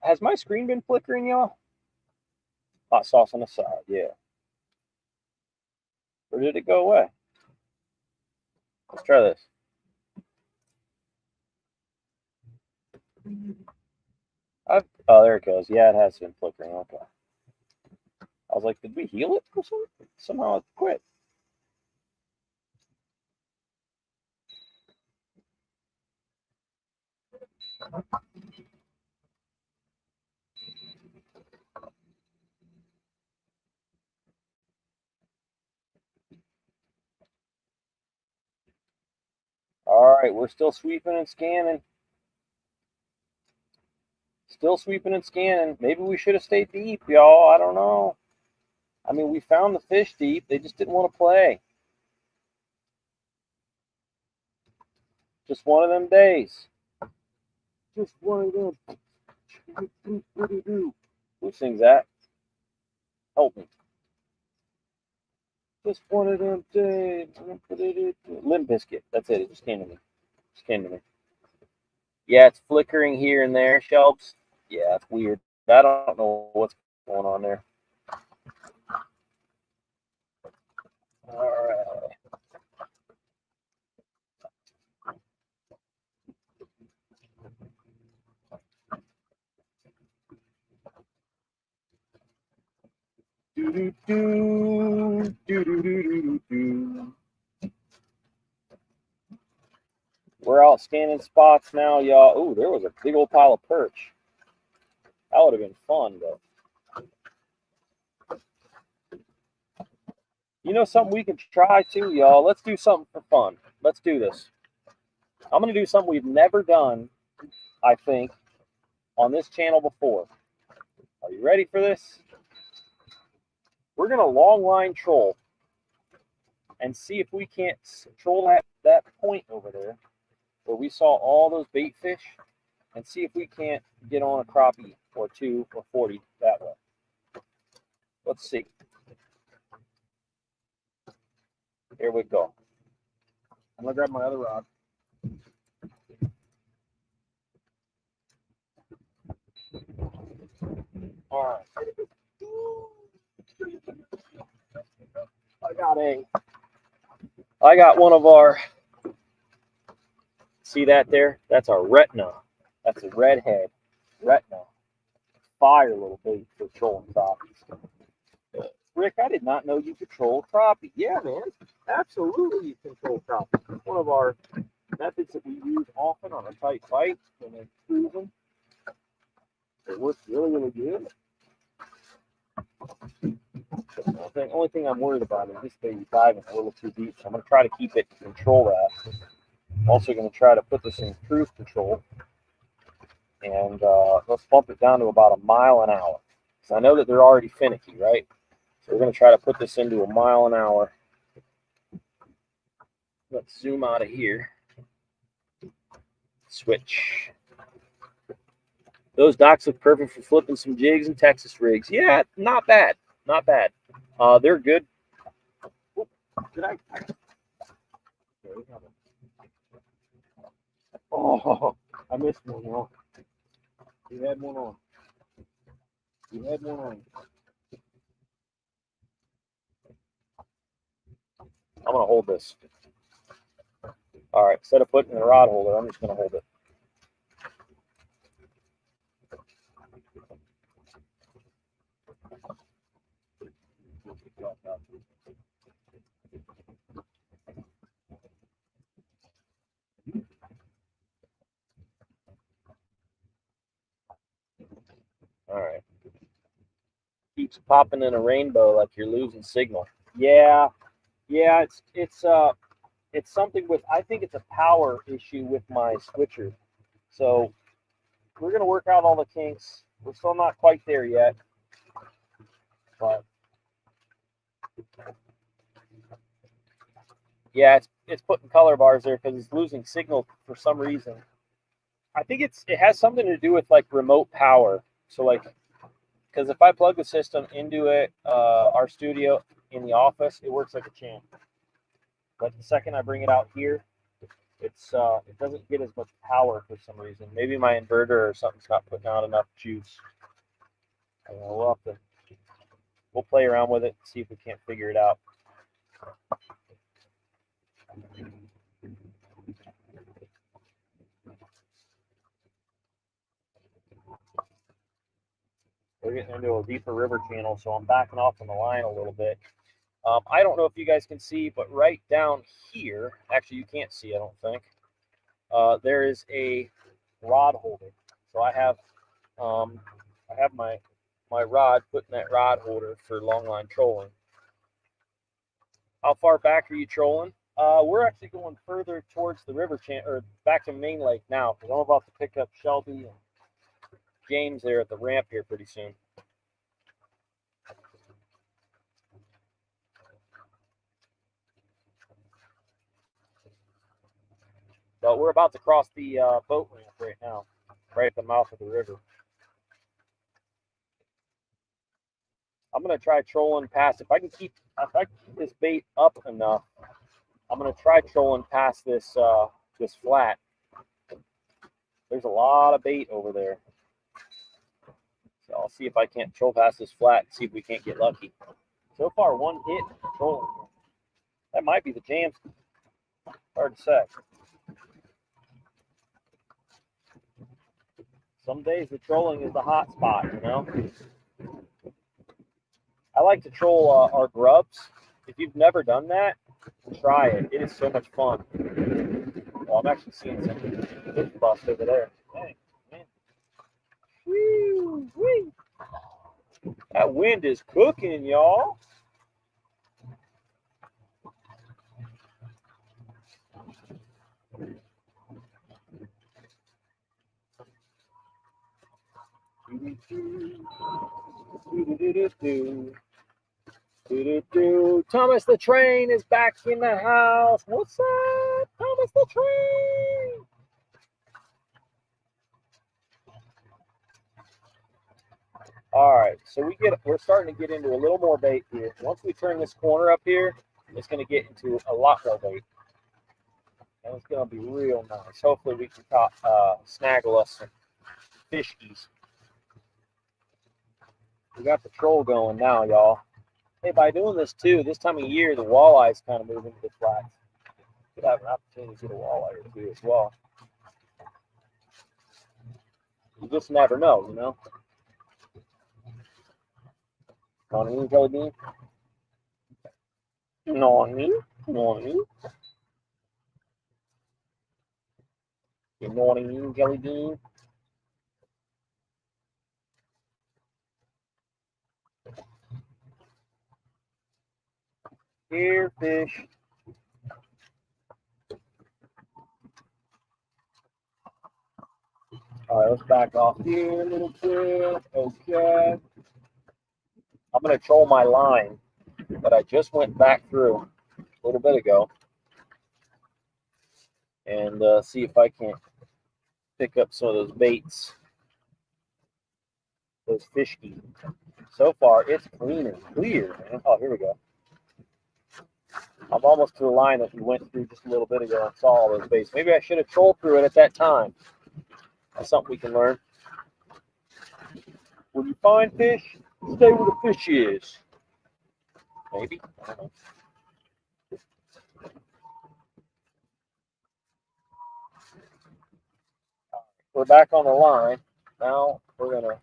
B: Has my screen been flickering, y'all? Hot sauce on the side, yeah. Or did it go away? Let's try this. Oh, there it goes. Yeah, it has been flickering. Okay. I was like, did we heal it or something? Somehow it quit. All right, we're still sweeping and scanning. Still sweeping and scanning. Maybe we should have stayed deep, y'all. I don't know. I mean, we found the fish deep. They just didn't want to play. Just one of them days. Just one of them. Who sings that? Help me. Just one of them days. Limp Biscuit. That's it. It just came to me. Just came to me. Yeah, it's flickering here and there, Shelps. Yeah, it's weird. I don't know what's going on there. All right. We're out scanning spots now, y'all. Ooh, there was a big old pile of perch. That would have been fun, though. You know something we can try too, y'all? Let's do something for fun. Let's do this. I'm going to do something we've never done, I think, on this channel before. Are you ready for this? We're going to long line troll and see if we can't troll that point over there where we saw all those bait fish and see if we can't get on a crappie or 2 or 40 that way. Let's see. Here we go. I'm going to grab my other rod. All right. I got one of our, see that there? That's our retina. That's a redhead retina. Fire little bait for trolling crappies. Rick, I did not know you could troll crappie. Yeah, man. Absolutely you can troll crappie. One of our methods that we use often on a tight bite when they're cruising. It works really, really good. The only thing I'm worried about is this baby diving a little too deep. So I'm going to try to keep it and control that. I'm also going to try to put this in cruise control. And let's bump it down to about 1 mile an hour. So I know that they're already finicky, right? So we're going to try to put this into 1 mile an hour. Let's zoom out of here. Switch. Those docks look perfect for flipping some jigs and Texas rigs. Yeah, not bad. Not bad. They're good. Did I? Oh, I missed one, y'all. You had one on. You had one on. I'm going to hold this. All right, instead of putting it in the rod holder, I'm just going to hold it. All right. Keeps popping in a rainbow like you're losing signal. Yeah, it's something with, I think it's a power issue with my switcher. So we're gonna work out all the kinks. We're still not quite there yet, but yeah, it's putting color bars there because it's losing signal for some reason. I think it has something to do with like remote power. So like, because if I plug the system into it, our studio in the office, it works like a champ. But the second I bring it out here, it doesn't get as much power for some reason. Maybe my inverter or something's not putting out enough juice. We'll play around with it and see if we can't figure it out. We're getting into a deeper river channel, so I'm backing off on the line a little bit. I don't know if you guys can see, but right down here, actually you can't see, I don't think, there is a rod holder. So I have my rod put in that rod holder for long line trolling. How far back are you trolling? We're actually going further towards the river channel, or back to Main Lake now, because I'm about to pick up Shelby and James there at the ramp here pretty soon. But we're about to cross the boat ramp right now, right at the mouth of the river. I'm gonna try trolling past. If I can keep this bait up enough, I'm gonna try trolling past this this flat. There's a lot of bait over there, so I'll see if I can't troll past this flat and see if we can't get lucky. So far, one hit trolling. That might be the jam. Hard to say. Some days the trolling is the hot spot, you know. I like to troll our grubs. If you've never done that, try it. It is so much fun. Well, I'm actually seeing some fish bust over there. Dang, man. Woo, woo. That wind is cooking, y'all. Thomas the Train is back in the house. What's up, Thomas the Train? All right, so we're starting to get into a little more bait here. Once we turn this corner up here, it's going to get into a lot more bait, and it's going to be real nice. Hopefully, we can snaggle us some fishkies. We got the troll going now, y'all. Hey, by doing this too, this time of year, the walleyes kind of move into the flats. Could have an opportunity to get a walleye or two as well. You just never know, you know. Noni, Jelly Bean? Noni? Noni? You know what I mean, jelly bean? Here, fish. All right, let's back off here a little bit. Okay. I'm going to troll my line that I just went back through a little bit ago and see if I can pick up some of those baits, those fish feet. So far, it's clean and clear, man. Oh, here we go. I'm almost to the line that we went through just a little bit ago and saw all those baits. Maybe I should have trolled through it at that time. That's something we can learn. When you find fish, stay where the fish is. Maybe. I don't know. We're back on the line. Now we're going to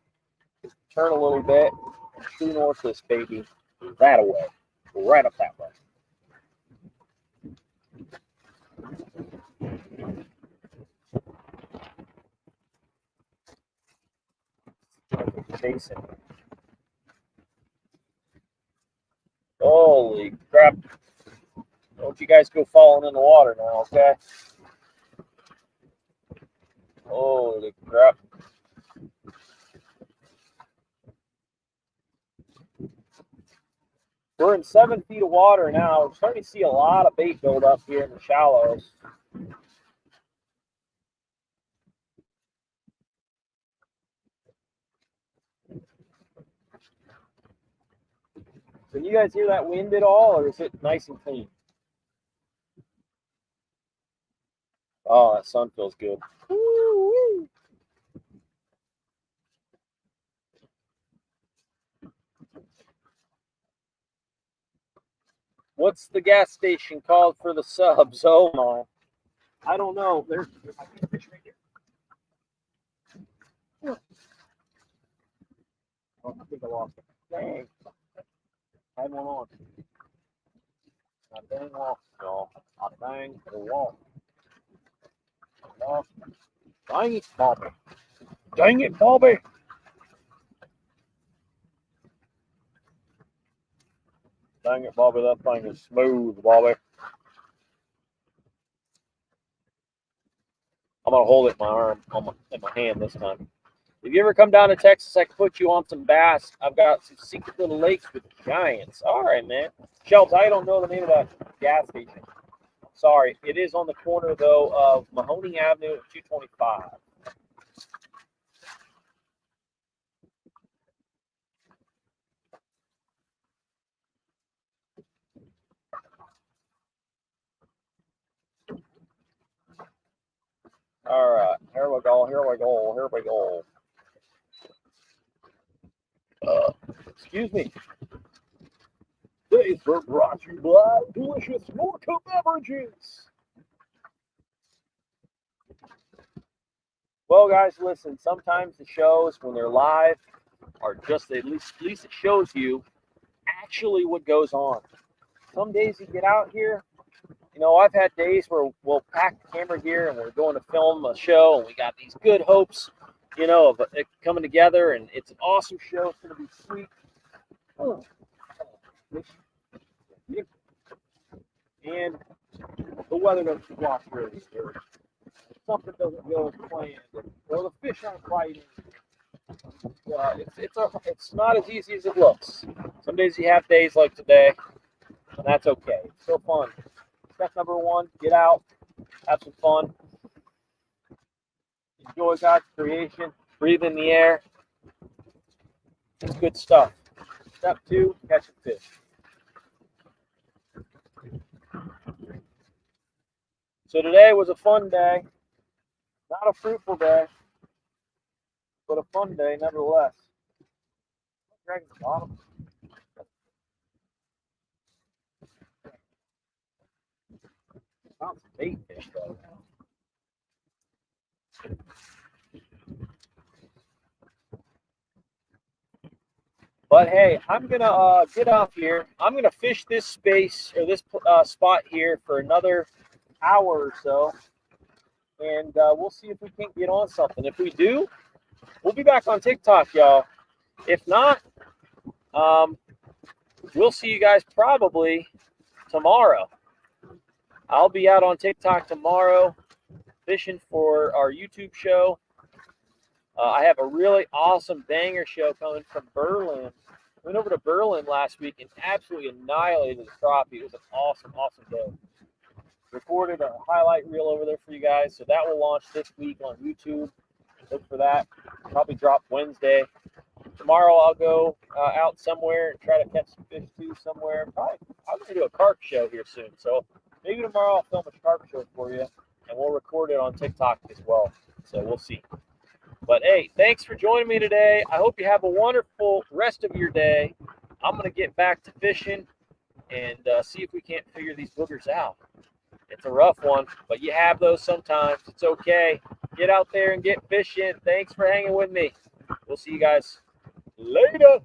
B: turn a little bit and true north this baby that way. Right up that way. Chasing. Holy crap. Don't you guys go falling in the water now, okay? Holy crap. We're in 7 feet of water now. We're starting to see a lot of bait build up here in the shallows. Can you guys hear that wind at all, or is it nice and clean? Oh, that sun feels good. Woo-wee. What's the gas station called for the subs? Oh my. I don't know. There's a fish right here. Oh, I think I lost it. Dang. I had one on. I dang lost it, y'all. I dang lost. Dang it, Bobby. Dang it, Bobby. Dang it, Bobby. That thing is smooth, Bobby. I'm going to hold it in my arm, in my hand this time. If you ever come down to Texas, I can put you on some bass. I've got some secret little lakes with giants. All right, man. Shelves, I don't know the name of that gas station. Sorry. It is on the corner, though, of Mahoney Avenue and 225. All right. Here we go. Here we go. Here we go. Excuse me. Today's brought to you by delicious NORKA Beverages. Well, guys, listen. Sometimes the shows, when they're live, are just at least it shows you actually what goes on. Some days you get out here. You know, I've had days where we'll pack the camera here and we're going to film a show, and we got these good hopes, you know, of it coming together, and it's an awesome show. It's going to be sweet. Oh. And the weather doesn't cooperate. Something doesn't go as planned, or the fish aren't biting. It's not as easy as it looks. Some days you have days like today, and that's okay. It's still fun. Step number 1, get out, have some fun, enjoy God's creation, breathe in the air. It's good stuff. Step 2, catch a fish. So today was a fun day. Not a fruitful day, but a fun day nevertheless. Dragging the bottom. Found some bait fish though. But hey, I'm gonna get off here. I'm gonna fish this space or this spot here for another hour or so. and we'll see if we can't get on something. If we do, we'll be back on TikTok, y'all. If not, we'll see you guys probably tomorrow. I'll be out on TikTok tomorrow fishing for our YouTube show. I have a really awesome banger show coming from Berlin. Went over to Berlin last week and absolutely annihilated the crappie. It was an awesome, awesome day. Recorded a highlight reel over there for you guys. So that will launch this week on YouTube. Look for that. Probably drop Wednesday. Tomorrow I'll go out somewhere and try to catch some fish too somewhere. Probably I'm going to do a carp show here soon. So maybe tomorrow I'll film a carp show for you, and we'll record it on TikTok as well. So we'll see. But hey, thanks for joining me today. I hope you have a wonderful rest of your day. I'm going to get back to fishing and see if we can't figure these boogers out. It's a rough one, but you have those sometimes. It's okay. Get out there and get fishing. Thanks for hanging with me. We'll see you guys later.